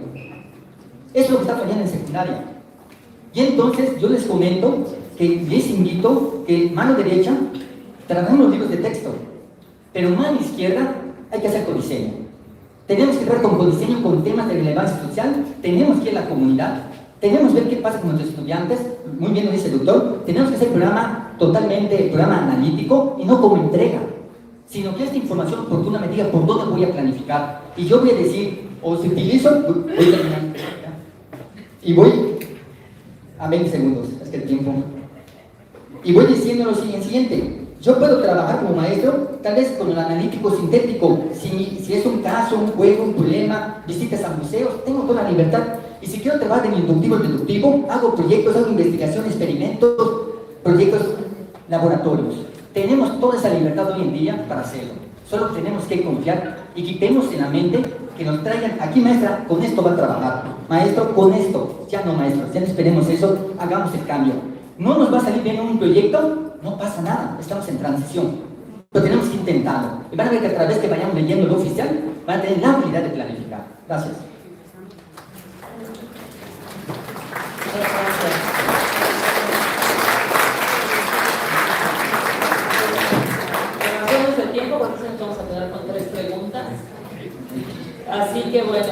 Eso es lo que está fallando en secundaria. Y entonces yo les comento que les invito que mano derecha trabajemos los libros de texto, pero mano izquierda hay que hacer codiseño. Tenemos que ver con codiseño, con temas de relevancia social, tenemos que ir a la comunidad, tenemos que ver qué pasa con nuestros estudiantes, muy bien lo dice el doctor, tenemos que hacer programa analítico y no como entrega, sino que esta información oportuna me diga por dónde voy a planificar. Y yo voy a decir, o si utilizo, voy a terminar, y voy a 20 segundos, es que el tiempo, y voy diciendo lo siguiente. Yo puedo trabajar como maestro, tal vez con el analítico sintético, si es un caso, un juego, un problema, visitas a museos, tengo toda la libertad. Y si quiero trabajar en inductivo o deductivo, hago proyectos, hago investigación, experimentos, proyectos, laboratorios. Tenemos toda esa libertad hoy en día para hacerlo. Solo tenemos que confiar y quitemos en la mente que nos traigan, aquí maestra, con esto va a trabajar, maestro, con esto, ya no maestro, ya no esperemos eso, hagamos el cambio. No nos va a salir bien un proyecto, no pasa nada, estamos en transición, pero tenemos que intentarlo. Y van a ver que a través que vayamos leyendo lo oficial, van a tener la habilidad de planificar. Gracias. Hacemos el tiempo, porque nos vamos a quedar con 3 preguntas. Así que bueno,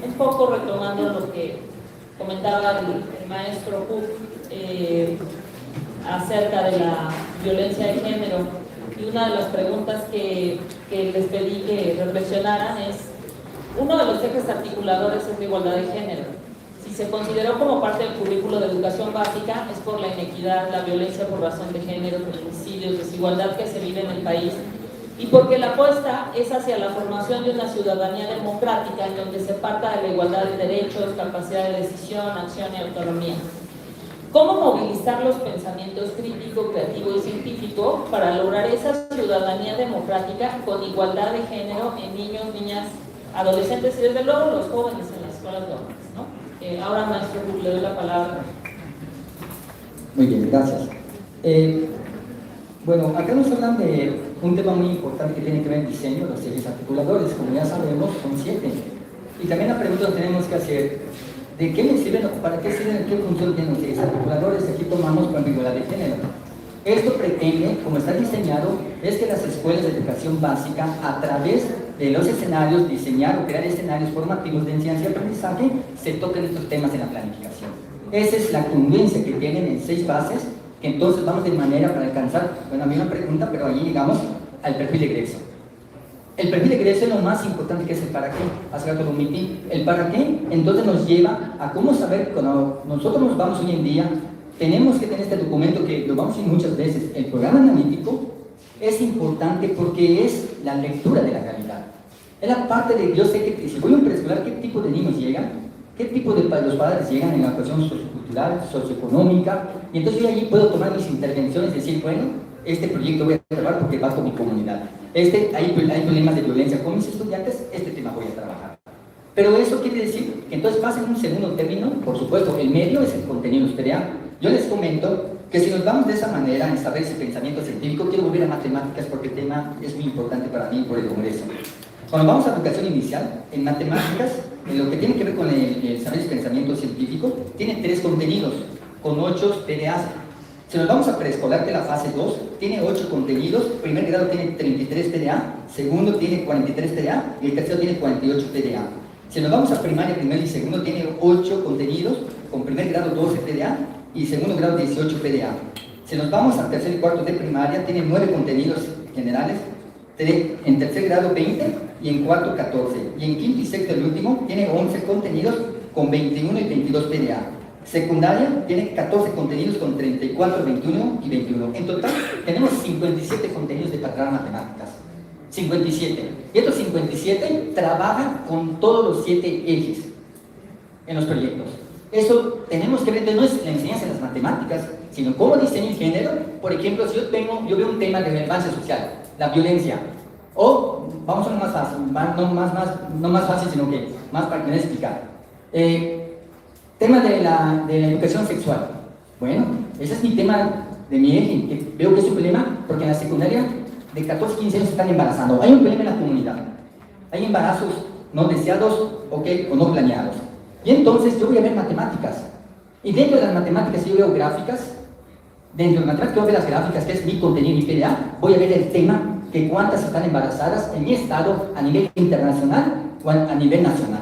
un poco retomando lo que comentaba el maestro Cook acerca de la violencia de género, y una de las preguntas que les pedí que reflexionaran es, uno de los ejes articuladores es la igualdad de género. Si se consideró como parte del currículo de educación básica, es por la inequidad, la violencia por razón de género, feminicidios, desigualdad que se vive en el país, y porque la apuesta es hacia la formación de una ciudadanía democrática en donde se parta de la igualdad de derechos, capacidad de decisión, acción y autonomía. ¿Cómo movilizar los pensamientos crítico, creativo y científico para lograr esa ciudadanía democrática con igualdad de género en niños, niñas, adolescentes y desde luego los jóvenes en las escuelas normales, ¿no? Ahora, maestro, le doy la palabra. Muy bien, gracias. Bueno, acá nos hablan de un tema muy importante que tiene que ver con el diseño, los ejes articuladores, como ya sabemos, son 7. Y también la pregunta que tenemos que hacer, ¿de qué me sirven o para qué sirven, qué función tienen los ejes articuladores? Aquí tomamos con igualdad de género. Esto pretende, como está diseñado, es que las escuelas de educación básica, a través de los escenarios, diseñar o crear escenarios formativos de enseñanza y aprendizaje, se toquen estos temas en la planificación. Esa es la congruencia que tienen en 6 bases, que entonces vamos de manera para alcanzar, bueno, a mí una pregunta, pero allí llegamos al perfil de egreso. El perfil de egreso es lo más importante, que es el para qué. Hace rato lo omití. El para qué, entonces nos lleva a cómo saber, cuando nosotros nos vamos hoy en día, tenemos que tener este documento que lo vamos a decir muchas veces. El programa analítico es importante porque es la lectura de la realidad. Es la parte de, yo sé que si voy a un preescolar, ¿qué tipo de niños llegan? ¿Qué tipo de los padres llegan en la cuestión sociocultural, socioeconómica? Y entonces yo allí puedo tomar mis intervenciones y decir, bueno, este proyecto voy a trabajar porque va con mi comunidad. Hay problemas de violencia con mis estudiantes, este tema voy a trabajar. Pero eso quiere decir que entonces pasa en un segundo término, por supuesto, el medio es el contenido TDA. Yo les comento que si nos vamos de esa manera en saber ese pensamiento científico, quiero volver a matemáticas porque el tema es muy importante para mí por el Congreso. Cuando vamos a educación inicial, en matemáticas, en lo que tiene que ver con el saber ese pensamiento científico, tiene 3 contenidos, con 8 TDAs. Si nos vamos a preescolar de la fase 2, tiene 8 contenidos, primer grado tiene 33 TDA, segundo tiene 43 TDA y el tercero tiene 48 TDA. Si nos vamos a primaria, primero y segundo, tiene 8 contenidos, con primer grado 12 TDA y segundo grado 18 TDA. Si nos vamos al tercer y cuarto de primaria, tiene 9 contenidos generales, en tercer grado 20 y en cuarto 14. Y en quinto y sexto, el último, tiene 11 contenidos con 21 y 22 TDA. Secundaria tiene 14 contenidos con 34, 21 y 21. En total tenemos 57 contenidos de carrera matemáticas. 57. Y estos 57 trabajan con todos los 7 ejes en los proyectos. Eso tenemos que ver, no es la enseñanza de las matemáticas, sino cómo diseño el género. Por ejemplo, si yo veo un tema de relevancia social, la violencia, o vamos a lo más fácil, no más fácil, sino que más para que me explicar. Tema de la educación sexual. Bueno, ese es mi tema de mi eje, que veo que es un problema porque en la secundaria de 14 a 15 años se están embarazando. Hay un problema en la comunidad. Hay embarazos no deseados, o no planeados. Y entonces yo voy a ver matemáticas. Y dentro de las matemáticas yo veo gráficas. Dentro de las matemáticas yo veo las gráficas, que es mi contenido, mi PDA. Voy a ver el tema, que cuántas están embarazadas en mi estado a nivel internacional o a nivel nacional.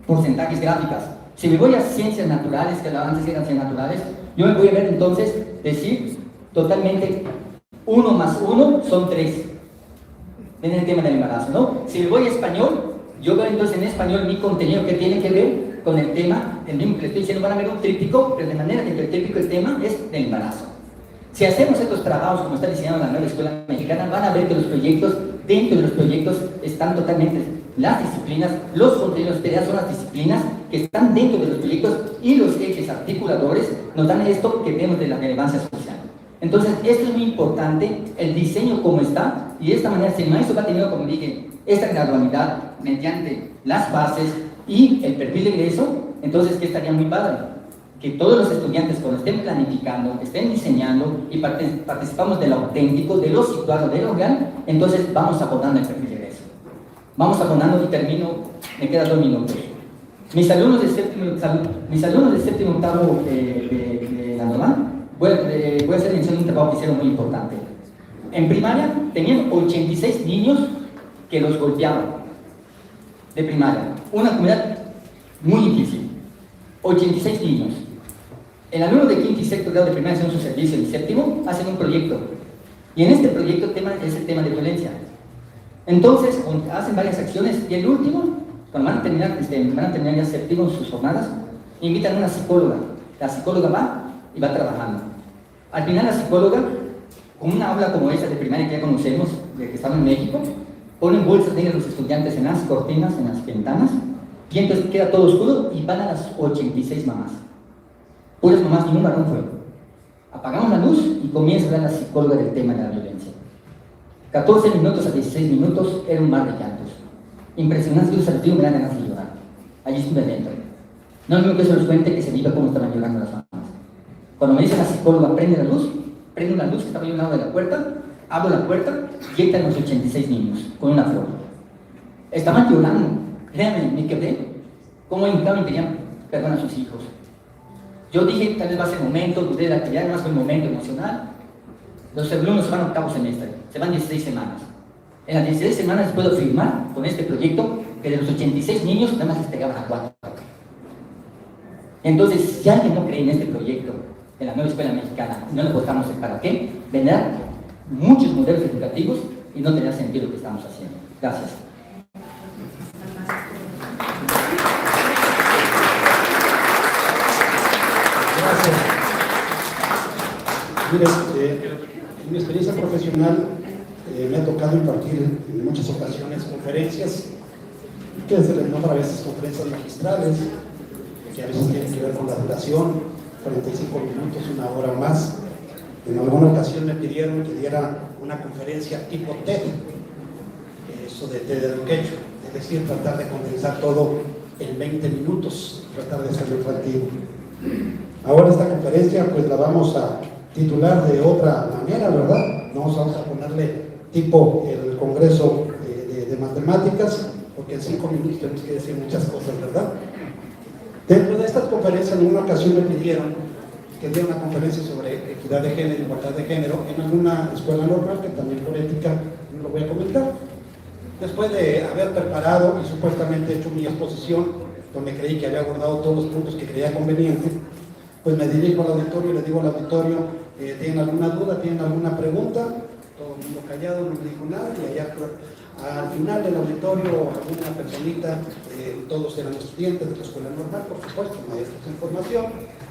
Porcentajes gráficas. Si me voy a ciencias naturales, que antes eran ciencias naturales, yo me voy a ver entonces, decir totalmente 1 más 1 son 3. En el tema del embarazo, ¿no? Si me voy a español, yo veo entonces en español mi contenido que tiene que ver con el tema, el mismo que le estoy diciendo, van a ver un tríptico, pero de manera que el tríptico, el tema es del embarazo. Si hacemos estos trabajos, como está diseñando la nueva escuela mexicana, van a ver que los proyectos, dentro de los proyectos, están totalmente las disciplinas, los contenidos TDA son las disciplinas que están dentro de los proyectos y los ejes articuladores nos dan esto que vemos de la relevancia social. Entonces, esto es muy importante, el diseño como está, y de esta manera, si el maestro va teniendo, como dije, esta gradualidad mediante las bases y el perfil de egreso, entonces, ¿qué estaría muy padre? Que todos los estudiantes, cuando estén planificando, estén diseñando y participamos de lo auténtico, de lo situado, de lo real, entonces vamos abordando el perfil de egreso. Vamos abordando y termino, me quedan 2 minutos. Mis alumnos de séptimo octavo de la normal, voy a hacer mención de un trabajo que hicieron muy importante. En primaria tenían 86 niños que los golpeaban de primaria, una comunidad muy difícil. 86 niños. El alumno de quinto y sexto grado de primaria hacen su servicio, y séptimo hacen un proyecto. Y en este proyecto es el tema de violencia. Entonces, hacen varias acciones y el último, cuando van a terminar ya séptimo sus jornadas, invitan a una psicóloga. La psicóloga va y va trabajando. Al final la psicóloga, con una aula como esa de primaria que ya conocemos, de que estaba en México, ponen bolsas negras a los estudiantes en las cortinas, en las ventanas, y entonces queda todo oscuro y van a las 86 mamás. Puras mamás, ningún varón fue. Apagamos la luz y comienza a hablar la psicóloga del tema de la violencia. 14 minutos a 16 minutos era un mar de llantos. Impresionante, yo salí, me dan ganas de llorar. Allí estuve adentro. No es lo mismo que se los cuente que se viva cómo estaban llorando las mamás. Cuando me dice la psicóloga, prende la luz que estaba ahí a un lado de la puerta, abro la puerta y entran los 86 niños con una flor. Estaban llorando, créanme, me quedé. ¿Cómo querían perdón a sus hijos? Yo dije, tal vez va a ser momento, dudé de la actividad, además fue un momento emocional. Los alumnos se van a octavo semestre, se van 16 semanas. En las 16 semanas les puedo afirmar con este proyecto que de los 86 niños nada más les pegaban a 4. Entonces, si alguien no cree en este proyecto, en la nueva escuela mexicana, no le votamos el para qué, vendrán muchos modelos educativos y no tendrá sentido lo que estamos haciendo. Gracias. Gracias. Mire, en mi experiencia profesional me ha tocado impartir en muchas ocasiones conferencias, que se les nombra a veces conferencias magistrales, que a veces tienen que ver con la duración, 45 minutos, una hora o más. En alguna ocasión me pidieron que diera una conferencia tipo TED, eso de TED Education, es decir, tratar de condensar todo en 20 minutos, tratar de hacerlo atractivo. Ahora esta conferencia pues la vamos a titular de otra manera, ¿verdad? No vamos a ponerle tipo el Congreso de Matemáticas, porque en 5 minutos tenemos que decir muchas cosas, ¿verdad? Dentro de estas conferencias, en una ocasión me pidieron que diera una conferencia sobre equidad de género, igualdad de género, en alguna escuela normal, que también por ética no lo voy a comentar. Después de haber preparado y supuestamente hecho mi exposición, donde creí que había abordado todos los puntos que creía conveniente, pues me dirijo al auditorio y le digo al auditorio, ¿tienen alguna duda? ¿Tienen alguna pregunta? Todo el mundo callado, no me dijo nada, y allá al final del auditorio, alguna personita, todos eran estudiantes de la escuela normal, por supuesto, maestros en formación,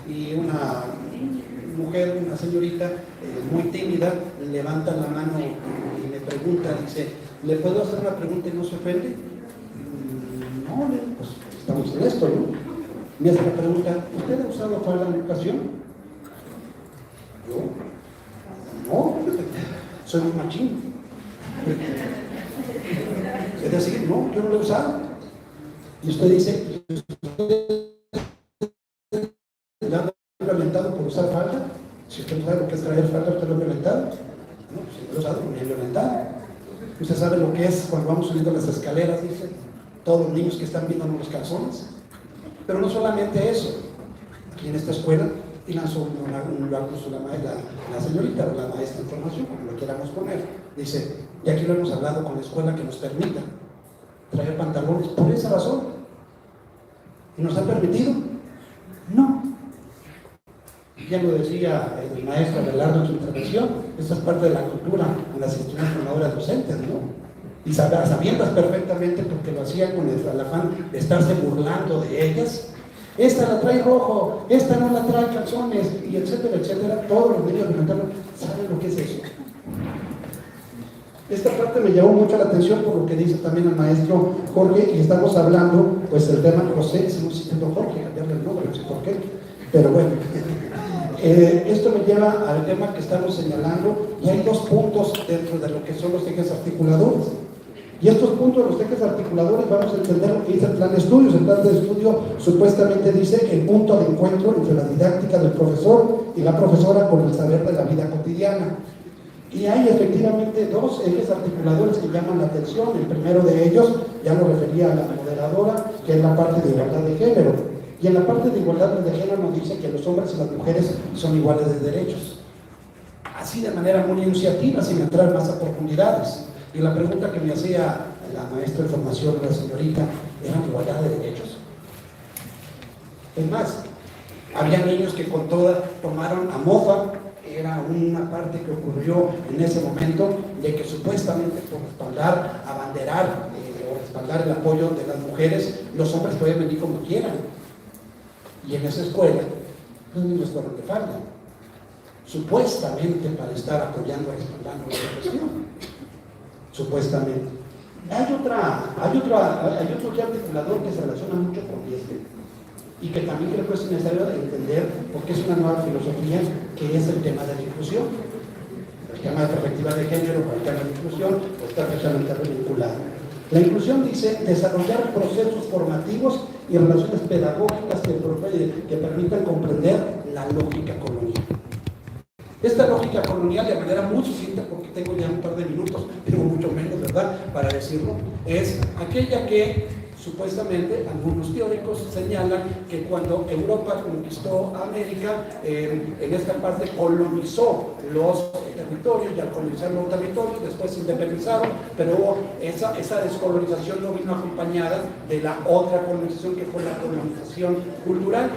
y una mujer, una señorita muy tímida, levanta la mano y me pregunta, dice, ¿le puedo hacer una pregunta y no se ofende? No, pues estamos en esto, ¿no? Me hace la pregunta, ¿usted ha usado falda en educación? Yo, no, soy un machín. Es decir, no, yo no lo he usado. Y usted dice, ¿le han violentado por usar falda? Si usted no sabe lo que es traer falda, ¿usted lo ha violentado? No, si no lo sabe, me ha violentado. Usted sabe lo que es cuando vamos subiendo las escaleras, dice, todos los niños que están viendo los calzones. Pero no solamente eso, aquí en esta escuela lanzó la señorita, la maestra de formación, como lo queramos poner, dice, y aquí lo hemos hablado con la escuela que nos permita traer pantalones por esa razón. ¿Y nos ha permitido? No. Ya lo decía el maestro Abelardo en su intervención, esta es parte de la cultura en las instituciones formadoras docentes, ¿no? Y sabiendas perfectamente, porque lo hacían con el afán de estarse burlando de ellas. Esta la trae rojo, esta no la trae calzones, y etcétera, etcétera. Todos los niños saben lo que es eso. Esta parte me llamó mucho la atención por lo que dice también el maestro Jorge, y estamos hablando, pues el tema José, si no se llama Jorge, cambiarle el nombre, no sé por qué, pero bueno. Esto me lleva al tema que estamos señalando, y hay dos puntos dentro de lo que son los ejes articuladores. Y estos puntos de los ejes articuladores vamos a entender lo que dice el plan de estudios. El plan de estudio supuestamente dice el punto de encuentro entre la didáctica del profesor y la profesora con el saber de la vida cotidiana. Y hay efectivamente dos ejes articuladores que llaman la atención. El primero de ellos, ya lo refería a la moderadora, que es la parte de igualdad de género. Y en la parte de igualdad de género nos dice que los hombres y las mujeres son iguales de derechos. Así de manera muy enunciativa, sin entrar más a profundidades. Y la pregunta que me hacía la maestra de formación, la señorita, ¿eran igualdad de derechos? Es más, Había niños que con toda tomaron a mofa. Era una parte que ocurrió en ese momento de que supuestamente por respaldar, abanderar o respaldar el apoyo de las mujeres, los hombres pueden venir como quieran. Y en esa escuela, los niños fueron de falda, supuestamente para estar apoyando, respaldando la represión. Supuestamente. Hay otro ya articulador que se relaciona mucho con este, y que también creo que es necesario entender porque es una nueva filosofía que es el tema de la inclusión. El tema de perspectiva de género con el tema de la inclusión está especialmente vinculado. La inclusión dice desarrollar procesos formativos y relaciones pedagógicas que permitan comprender la lógica colonial. Esta lógica colonial, de manera muy sucinta, porque tengo ya un par de minutos, tengo mucho menos, ¿verdad?, para decirlo, es aquella que supuestamente algunos teóricos señalan que cuando Europa conquistó América, en esta parte colonizó los territorios, y al colonizar los territorios después se independizaron, pero esa descolonización no vino acompañada de la otra colonización que fue la colonización cultural.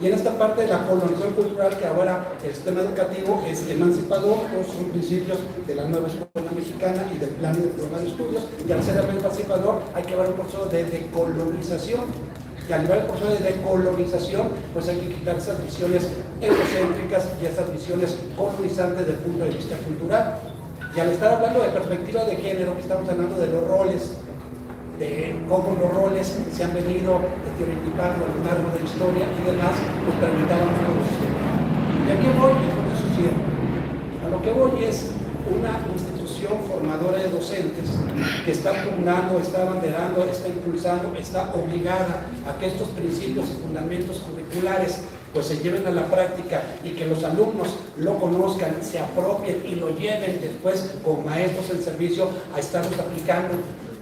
Y en esta parte de la colonización cultural, que ahora el sistema educativo es emancipador, son principios de la nueva escuela mexicana y del plan de programa de estudios, y al ser emancipador hay que llevar un proceso de decolonización. Y al llevar el proceso de decolonización, pues hay que quitar esas visiones egocéntricas y esas visiones colonizantes desde el punto de vista cultural. Y al estar hablando de perspectiva de género, que estamos hablando de los roles, de cómo los roles se han venido estereotipando a lo largo de la historia y demás, pues permitamos todo eso. ¿Y a qué voy? Y con eso cierro. A lo que voy es una institución formadora de docentes que está pugnando, está abanderando, está impulsando, está obligada a que estos principios y fundamentos curriculares pues se lleven a la práctica y que los alumnos lo conozcan, se apropien y lo lleven después con maestros en servicio a estarlos aplicando.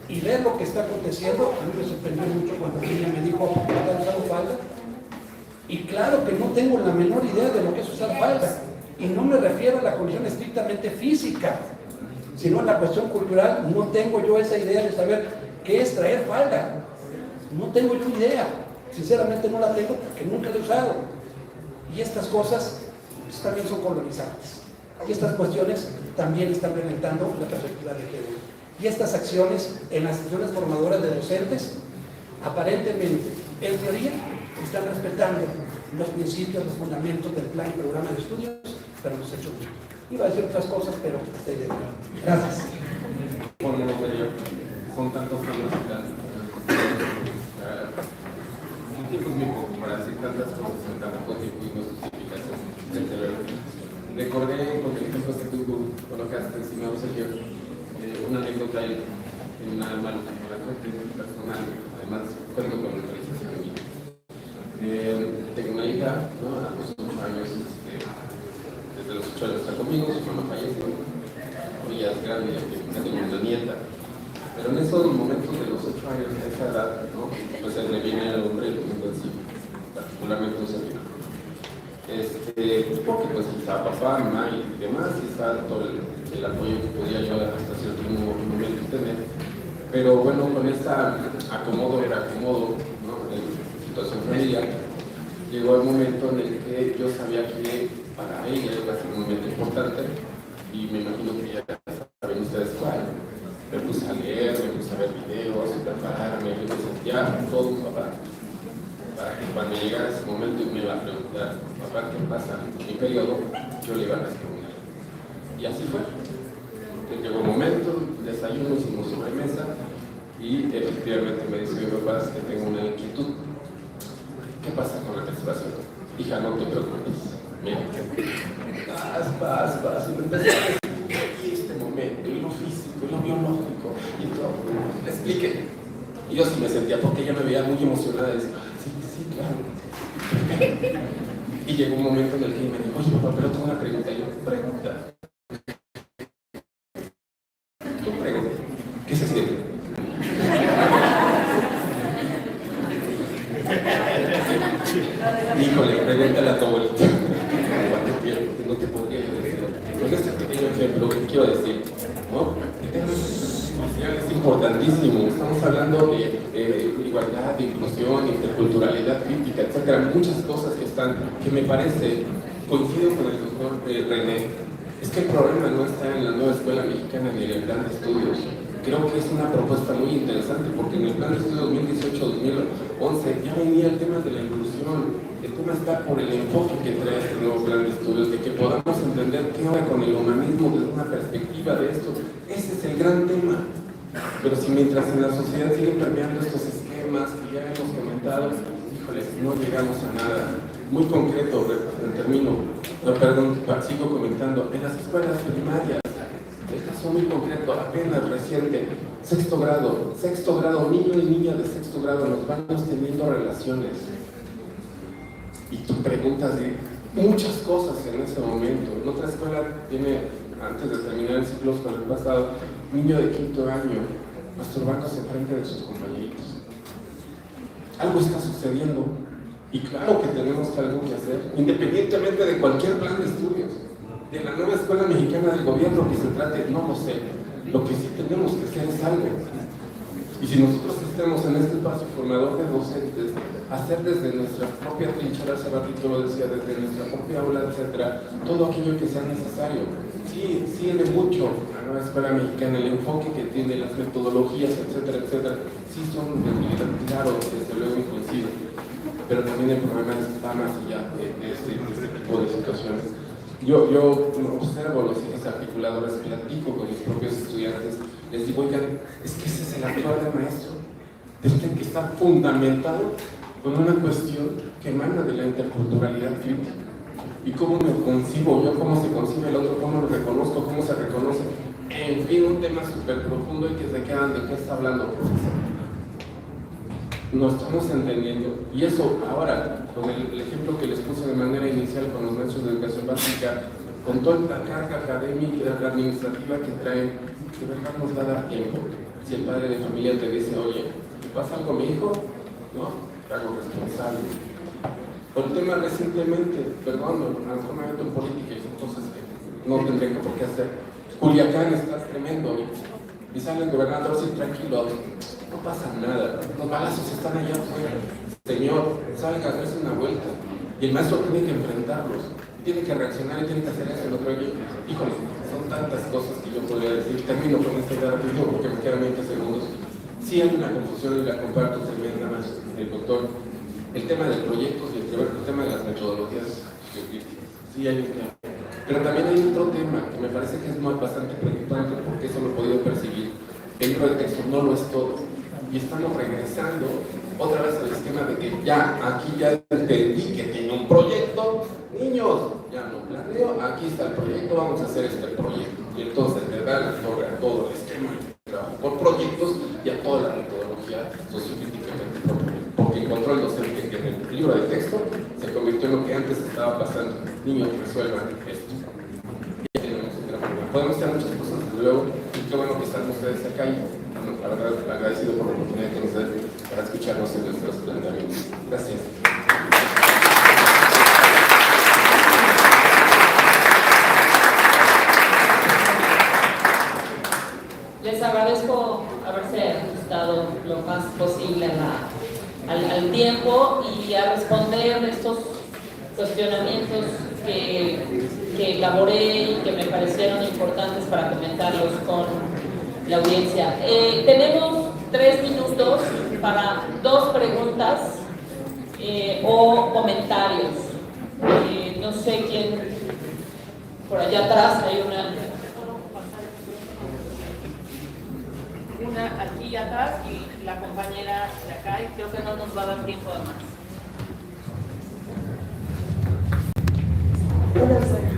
Y ver lo que está aconteciendo. A mí me sorprendió mucho cuando ella me dijo, ¿has usado falda? Y claro que no tengo la menor idea de lo que es usar falda. Y no me refiero a la condición estrictamente física, sino a la cuestión cultural. No tengo yo esa idea de saber qué es traer falda. No tengo yo idea. Sinceramente no la tengo porque nunca la he usado. Y estas cosas pues, también son colonizantes. Y estas cuestiones también están violentando la perspectiva de género. Y estas acciones en las instituciones formadoras de docentes, aparentemente, en teoría, están respetando los principios, los fundamentos del plan y programa de estudios, pero los hechos no. Iba a decir otras cosas, pero estoy de acuerdo. Gracias. Por son tantos temas un tiempo es muy poco para decir tantas cosas en tan poco tiempo y no justificación. Recordé con el ejemplo que tú colocaste, estimado Sergio, una anécdota en una personal, además cuento con la autorización mía. Tengo una hija, ¿no? A los 8 años, desde los 8 años está conmigo, su mamá falleció, ella es grande, ya tengo una nieta, pero en esos momentos de los 8 años, de esa edad, ¿no? Pues se le viene al hombre el mundo encima, particularmente un servidor. Porque pues estaba papá, mamá y demás, y estaba todo el apoyo que podía yo hasta cierto momento tener. Pero bueno, con esta acomodo, ¿no? En situación familiar, llegó el momento en el que yo sabía que para ella iba a ser un momento importante, y me imagino que ya saben ustedes cuál. Me puse a leer, me puse a ver videos, a prepararme, yo me sentía todo un papá. Para que cuando llegara ese momento y me iba a preguntar, papá, ¿qué pasa en mi periodo? Yo le iba a responder. Y así fue. Llegó un momento, desayuno, hicimos sobremesa, y efectivamente me dice mi papá que tengo una inquietud. ¿Qué pasa con la menstruación? Hija, no te preocupes. Mira, vas, y me empecé a decir, y este momento, y lo físico, y lo biológico, y todo. Le expliqué. Y yo sí me sentía, porque ella me veía muy emocionada, y decía, sí, claro. Y llegó un momento en el que me dijo, oye papá, pero tengo una pregunta. Y yo, pregunta. ¿Qué pregunta? ¿Qué se siente? Híjole, pregúntale a tu abuelita. No te podría decir. Con este pequeño ejemplo, ¿qué quiero decir? ¿No? Es importantísimo. Estamos hablando de igualdad, de inclusión, interculturalidad crítica, etcétera, muchas cosas que me parece, coincido con el doctor René, es que el problema no está en la nueva escuela mexicana ni en el plan de estudios. Creo que es una propuesta muy interesante porque en el plan de estudios 2018-2011 ya venía el tema de la inclusión. El tema está por el enfoque que trae este nuevo plan de estudios, de que podamos entender qué onda con el humanismo desde una perspectiva de esto. Ese es el gran tema. Pero si mientras en la sociedad siguen permeando estos esquemas que ya hemos comentado, híjoles, no llegamos a nada. Muy concreto, sigo comentando, en las escuelas primarias, el caso muy concreto, apenas reciente, sexto grado, niño y niña de sexto grado, nos vamos teniendo relaciones. Y tú preguntas de muchas cosas en ese momento. En otra escuela tiene, antes de terminar el ciclo escolar pasado, niño de quinto año masturbándose frente de sus compañeritos. Algo está sucediendo y claro que tenemos algo que hacer, independientemente de cualquier plan de estudios, de la nueva escuela mexicana del gobierno que se trate, no lo sé. Lo que sí tenemos que hacer es algo. Y si nosotros estamos en este espacio formador de docentes, hacer desde nuestra propia trinchera, hace ratito lo decía, desde nuestra propia aula, etcétera, todo aquello que sea necesario. Sí, tiene mucho la nueva escuela mexicana, el enfoque que tiene, las metodologías, etcétera, etcétera, sí son de utilidad, claro, desde luego coincido, pero también el problema está más allá de este tipo de situaciones. Yo observo los ejes articuladores, platico con mis propios estudiantes, les digo, oigan, es que ese es el actual del maestro, tiene que estar fundamentado con una cuestión que emana de la interculturalidad crítica. Y cómo me concibo yo, cómo se concibe el otro, cómo lo reconozco, cómo se reconoce. En fin, un tema súper profundo y que se quedan de qué está hablando, profesor. No estamos entendiendo. Y eso ahora, con el ejemplo que les puse de manera inicial con los maestros de educación básica, con toda la carga académica y administrativa que traen, de verdad nos va a dar tiempo. Si el padre de familia te dice, oye, ¿te pasa algo con mi hijo? No, te hago responsable. Por el tema recientemente, perdón, a lo mejor me meto en política y son cosas que no tendré por qué hacer. Culiacán está tremendo, y sale el gobernador así tranquilo, no pasa nada, los balazos están allá afuera. Señor, salga a darse una vuelta. Y el maestro tiene que enfrentarlos, tiene que reaccionar y tiene que hacer eso. Lo otro, híjole, son tantas cosas que yo podría decir. Termino con esta idea rápido porque me quedan 20 segundos. Sí hay una confusión y la comparto tremenda más el doctor. El tema de proyectos y el tema de las metodologías científicas. Sí hay un tema. Pero también hay otro tema que me parece que es bastante preocupante porque eso lo he podido percibir. El libro de texto no lo es todo. Y estamos regresando otra vez al esquema de que aquí ya entendí que tiene un proyecto. Niños, ya no planeo, aquí está el proyecto, vamos a hacer este proyecto. Y entonces le dan la torre a todo el esquema de trabajo por proyectos y a toda la metodología sociocríticamente propia. Porque encontró el docente que en el libro de texto se convirtió en lo que antes estaba pasando. Niños, resuelvan esto. Ya tenemos un gran problema. Podemos hacer muchas cosas, desde luego, y qué bueno que están ustedes acá y bueno, la verdad, agradecido por la oportunidad que nos dan para escucharnos en nuestros planteamientos. Gracias. Les agradezco haberse ajustado lo más posible al tiempo y a responder estos cuestionamientos que elaboré y que me parecieron importantes para comentarlos con la audiencia. Tenemos 3 minutos para 2 preguntas o comentarios. No sé quién, por allá atrás hay una aquí atrás y la compañera de acá, y creo que no nos va a dar tiempo de más.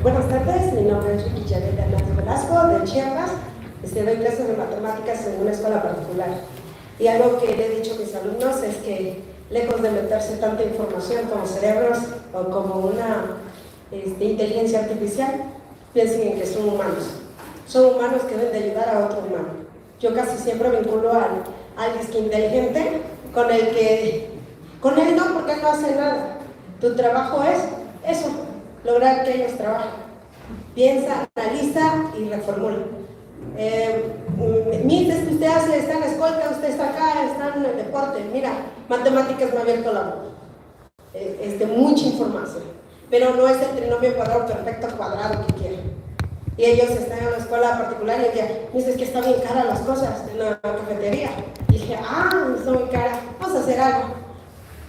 Buenas tardes, mi nombre es Ricky Janet Hernández Velasco, de Chiapas. Doy clases de matemáticas en una escuela particular. Y algo que le he dicho a mis alumnos es que, lejos de meterse tanta información como cerebros o como una inteligencia artificial, piensen en que son humanos. Son humanos que deben de ayudar a otro humano. Yo casi siempre vinculo al disque inteligente con el que, con él no, porque él no hace nada. Tu trabajo es eso, lograr que ellos trabajen. Piensa, analiza y reformula. Miss, es que usted está en la escolta, usted está acá, está en el deporte. Mira, matemáticas me ha abierto la boca. Es de mucha información, pero no es el trinomio cuadrado perfecto cuadrado que quieren. Y ellos están en la escuela particular y el día, Miss, es que está bien cara las cosas en la cafetería. Y dije, está muy cara, vamos a hacer algo.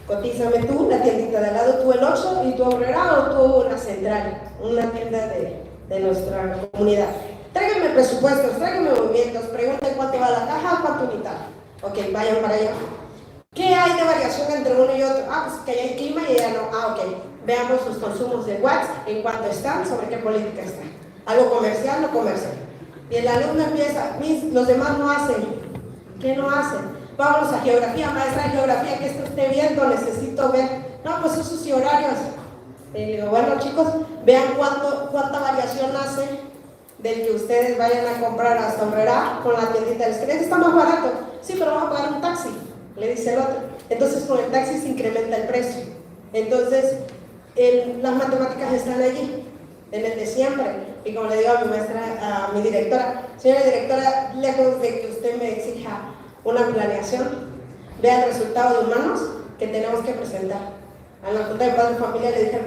Cotízame tú, la tiendita de al lado, tú el Oxxo y tú Aurrera o tú la Central, una tienda de nuestra comunidad. Tráiganme presupuestos, tráiganme movimientos, pregunten cuánto va la caja, cuánto unidad. Ok, vayan para allá. ¿Qué hay de variación entre uno y otro? Pues que allá hay clima y allá no. Ok, veamos los consumos de watts, en cuánto están, sobre qué política están. Algo comercial, no comercial. Y el alumno empieza, los demás no hacen. ¿Qué no hacen? Vámonos a geografía, maestra de geografía, ¿qué está usted viendo? Necesito ver. No, pues usos y horarios. Y digo, bueno chicos, vean cuánta variación hace del que ustedes vayan a comprar hasta Aurrera con la tiendita. ¿Les creen que está más barato? Sí, pero vamos a pagar un taxi, le dice el otro. Entonces con el taxi se incrementa el precio. Entonces las matemáticas están allí, en el de siempre. Y como le digo a mi maestra, a mi directora, señora directora, lejos de que usted me exija una planeación, vea el resultado de humanos que tenemos que presentar. A la Junta de Padres de Familia le dije al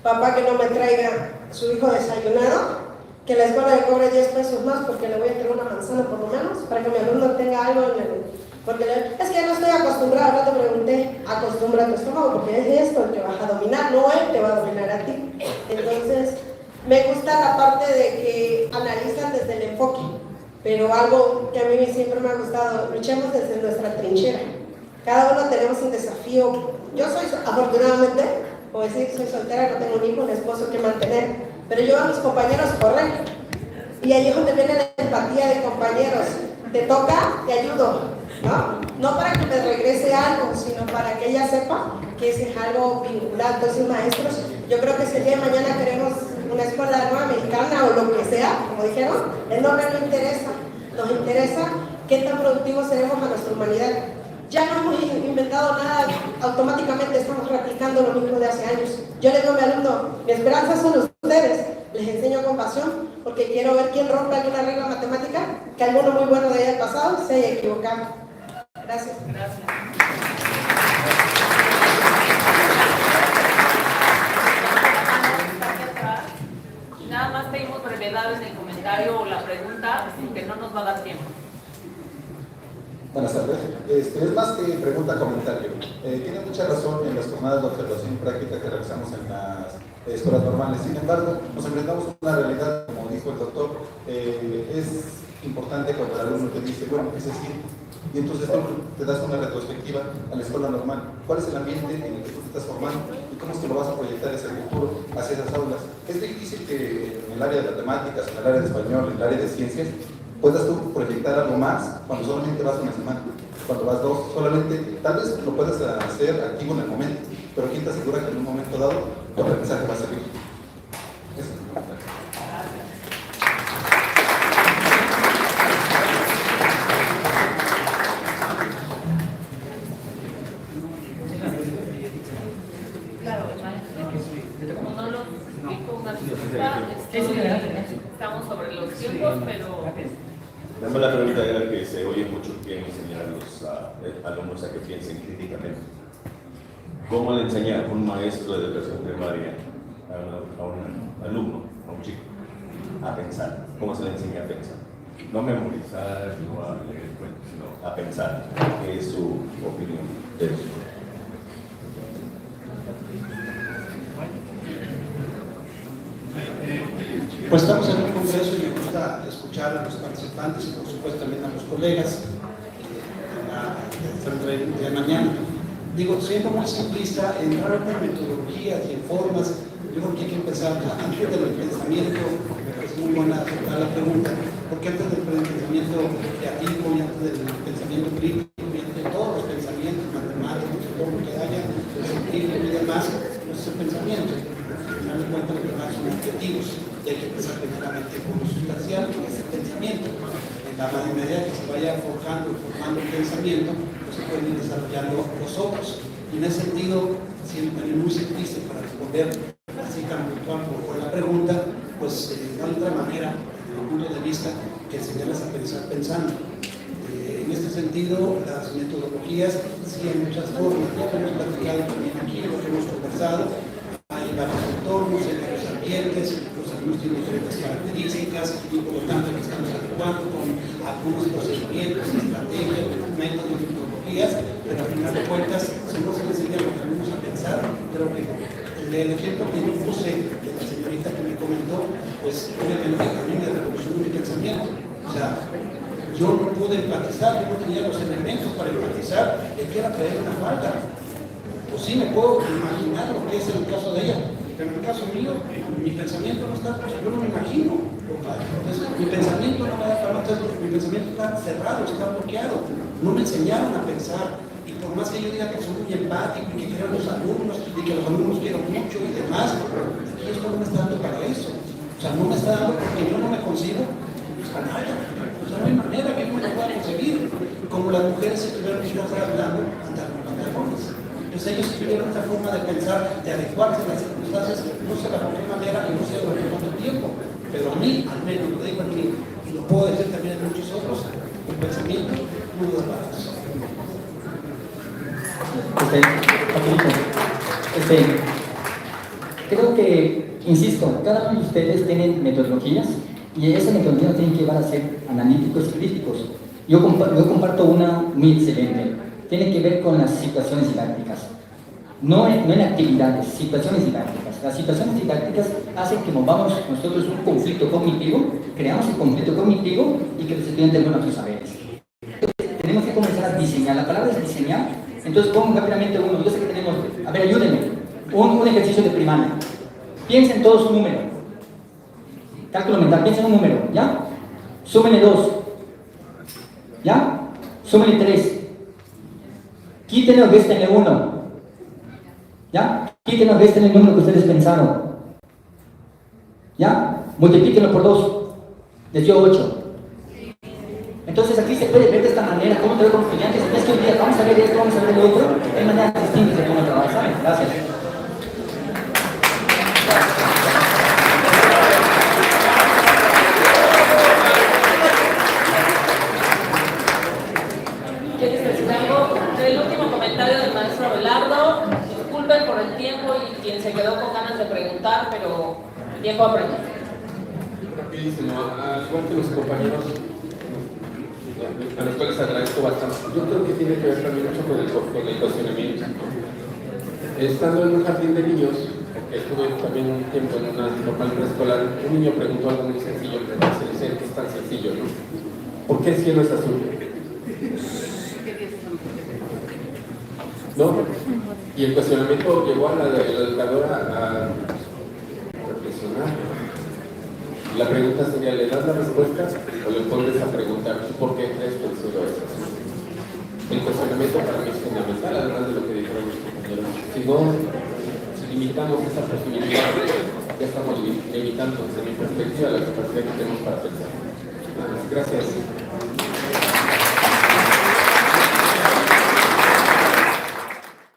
papá que no me traiga su hijo desayunado, que la escuela le cobre 10 pesos más porque le voy a traer una manzana por lo menos, para que mi alumno tenga algo en el... Porque es que no estoy acostumbrada, no te pregunté, acostumbra tu estómago, porque es esto el que vas a dominar, no él te va a dominar a ti. Entonces, me gusta la parte de que analizan desde el enfoque, pero algo que a mí siempre me ha gustado, luchemos desde nuestra trinchera. Cada uno tenemos un desafío. Yo soy, afortunadamente, puedo decir, soy soltera, no tengo un hijo, un esposo que mantener, pero yo a mis compañeros corren. Y ahí es donde viene la empatía de compañeros. Te toca, te ayudo, ¿no? No para que me regrese algo, sino para que ella sepa que ese es algo vinculado. Entonces, maestros, yo creo que si el día de mañana queremos una escuela nueva americana o lo que sea, como dijeron, el nombre no interesa. Nos interesa qué tan productivos seremos a nuestra humanidad. Ya no hemos inventado nada, automáticamente estamos replicando lo mismo de hace años. Yo le digo a mi alumno, mi esperanza son ustedes, les enseño con pasión, porque quiero ver quién rompe alguna regla matemática, que alguno muy bueno de el pasado se haya equivocado. Gracias. Gracias. Nada más pedimos brevedad en el comentario o la pregunta, porque no nos va a dar tiempo. Buenas tardes. Es más que pregunta, comentario. Tiene mucha razón en las jornadas de observación práctica que realizamos en las escuelas normales. Sin embargo, nos enfrentamos a una realidad, como dijo el doctor, es importante cuando el alumno te dice, bueno, ¿qué es así? Y entonces tú te das una retrospectiva a la escuela normal. ¿Cuál es el ambiente en el que tú te estás formando? ¿Y cómo es que lo vas a proyectar hacia el futuro, hacia esas aulas? Es difícil que en el área de matemáticas, en el área de español, en el área de ciencias, puedas tú proyectar algo más cuando solamente vas una semana, cuando vas dos, solamente, tal vez lo puedas hacer activo en el momento, pero ¿quién te asegura que en un momento dado tu aprendizaje va a servir? Eso. Claro, como no lo explico una disculpa, estamos sobre los tiempos, pero... Además, la pregunta era que se oye mucho que enseñar a los alumnos a que piensen críticamente. ¿Cómo le enseña un maestro de educación primaria a un alumno, a un chico, a pensar? ¿Cómo se le enseña a pensar? No memorizar, no a leer cuentos, sino a pensar, que es su opinión de eso. Pues estamos en un congreso y me gusta escuchar a los participantes y por supuesto también a los colegas de mañana. Digo, siendo muy simplista, entrar en metodologías y en formas, yo creo que hay que empezar antes del pensamiento, es muy buena la pregunta, porque antes del pensamiento creativo y antes del pensamiento crítico y antes de todos los pensamientos matemáticos, todo lo que haya, científico y demás, no es el pensamiento. Al final de cuentas, lo que más son objetivos. Y hay que empezar primeramente con lo sustancial, que es el pensamiento. En la medida que se vaya forjando y formando el pensamiento, pues se pueden ir desarrollando los otros. Y en ese sentido, siempre muy simplista para responder así tan puntual por la pregunta, pues no hay otra manera desde mi punto de vista, que enseñarles a pensar pensando. En este sentido, las metodologías sí hay muchas formas, ya lo hemos platicado también aquí, lo que hemos conversado. Hay varios entornos, hay varios ambientes, los alumnos tienen diferentes características y por lo tanto que estamos adecuando con algunos procedimientos, estrategias, métodos, metodologías, pero al final de cuentas, si no se les enseña a los alumnos a pensar, creo que el ejemplo que yo puse de la señorita que me comentó, pues obviamente a mí me revolucionó mi pensamiento. O sea, yo no pude empatizar, yo no tenía los elementos para empatizar de que era traer una falda. Pues sí, me puedo imaginar lo que es el caso de ella, pero en el caso mío, mi pensamiento no está, pues yo no me imagino. Entonces, mi pensamiento no me da para entonces, mi pensamiento está cerrado, está bloqueado. No me enseñaron a pensar. Y por más que yo diga que soy muy empático y que quiero a los alumnos y que los alumnos quiero mucho y demás, aquí esto no me está dando para eso. O sea, no me está dando porque yo no me consigo pues, canalla. O sea, no hay manera que yo me lo pueda conseguir. Como las mujeres se tuvieron que ir hablando ante los pantalones. Entonces ellos tuvieron esta forma de pensar, de adecuarse a las circunstancias, no sé la mejor manera que no sea durante cuánto tiempo, pero a mí, al menos, lo digo aquí, y lo puedo decir también en muchos otros, el pensamiento no da para eso. Creo que, insisto, cada uno de ustedes tiene metodologías y esas metodologías tienen que llevar a ser analíticos y críticos. Yo comparto una muy excelente. Tiene que ver con las situaciones didácticas. No en actividades, situaciones didácticas. Las situaciones didácticas hacen que movamos nosotros un conflicto cognitivo, creamos un conflicto cognitivo y que los estudiantes vuelvan a sus saberes. Entonces, tenemos que comenzar a diseñar. La palabra es diseñar. Entonces pongo rápidamente uno. Yo sé que tenemos, a ver, ayúdenme. Un ejercicio de primaria. Piensen todos un número. Cálculo mental, piensen un número, ¿ya? Súmenle 2. ¿Ya? Súmenle 3. Quítenle o réstenle 1. ¿Ya? Quítenle o réstenle el número que ustedes pensaron. ¿Ya? Multiplíquenlo por 2. Les dio 8. Entonces aquí se puede ver de esta manera cómo te veo con los estudiantes. Es que hoy día vamos a ver esto, vamos a ver lo otro. Hay maneras distintas de cómo trabajar, ¿saben? Gracias. ¿Quieres decir algo? El último comentario del maestro Abelardo. Disculpen por el tiempo y quien se quedó con ganas de preguntar, pero tiempo a aprender. Rapidísimo, al igual que los compañeros a los cuales agradezco bastante. Yo creo que tiene que ver también mucho con el cuestionamiento. Estando en un jardín de niños, porque estuve también un tiempo en una normal preescolar, un niño preguntó algo muy sencillo, se dice que es tan sencillo, ¿no? ¿Por qué el cielo es azul? ¿No? Y el cuestionamiento llevó a la educadora a reflexionar. La pregunta sería, ¿le das la respuesta o le pones a preguntar por qué crees que el cielo es así? El cuestionamiento para mí es fundamental, además de lo que dijeron los compañeros. Si limitamos esa posibilidad, ya estamos limitando, desde mi perspectiva, la capacidad que tenemos para pensar. Gracias.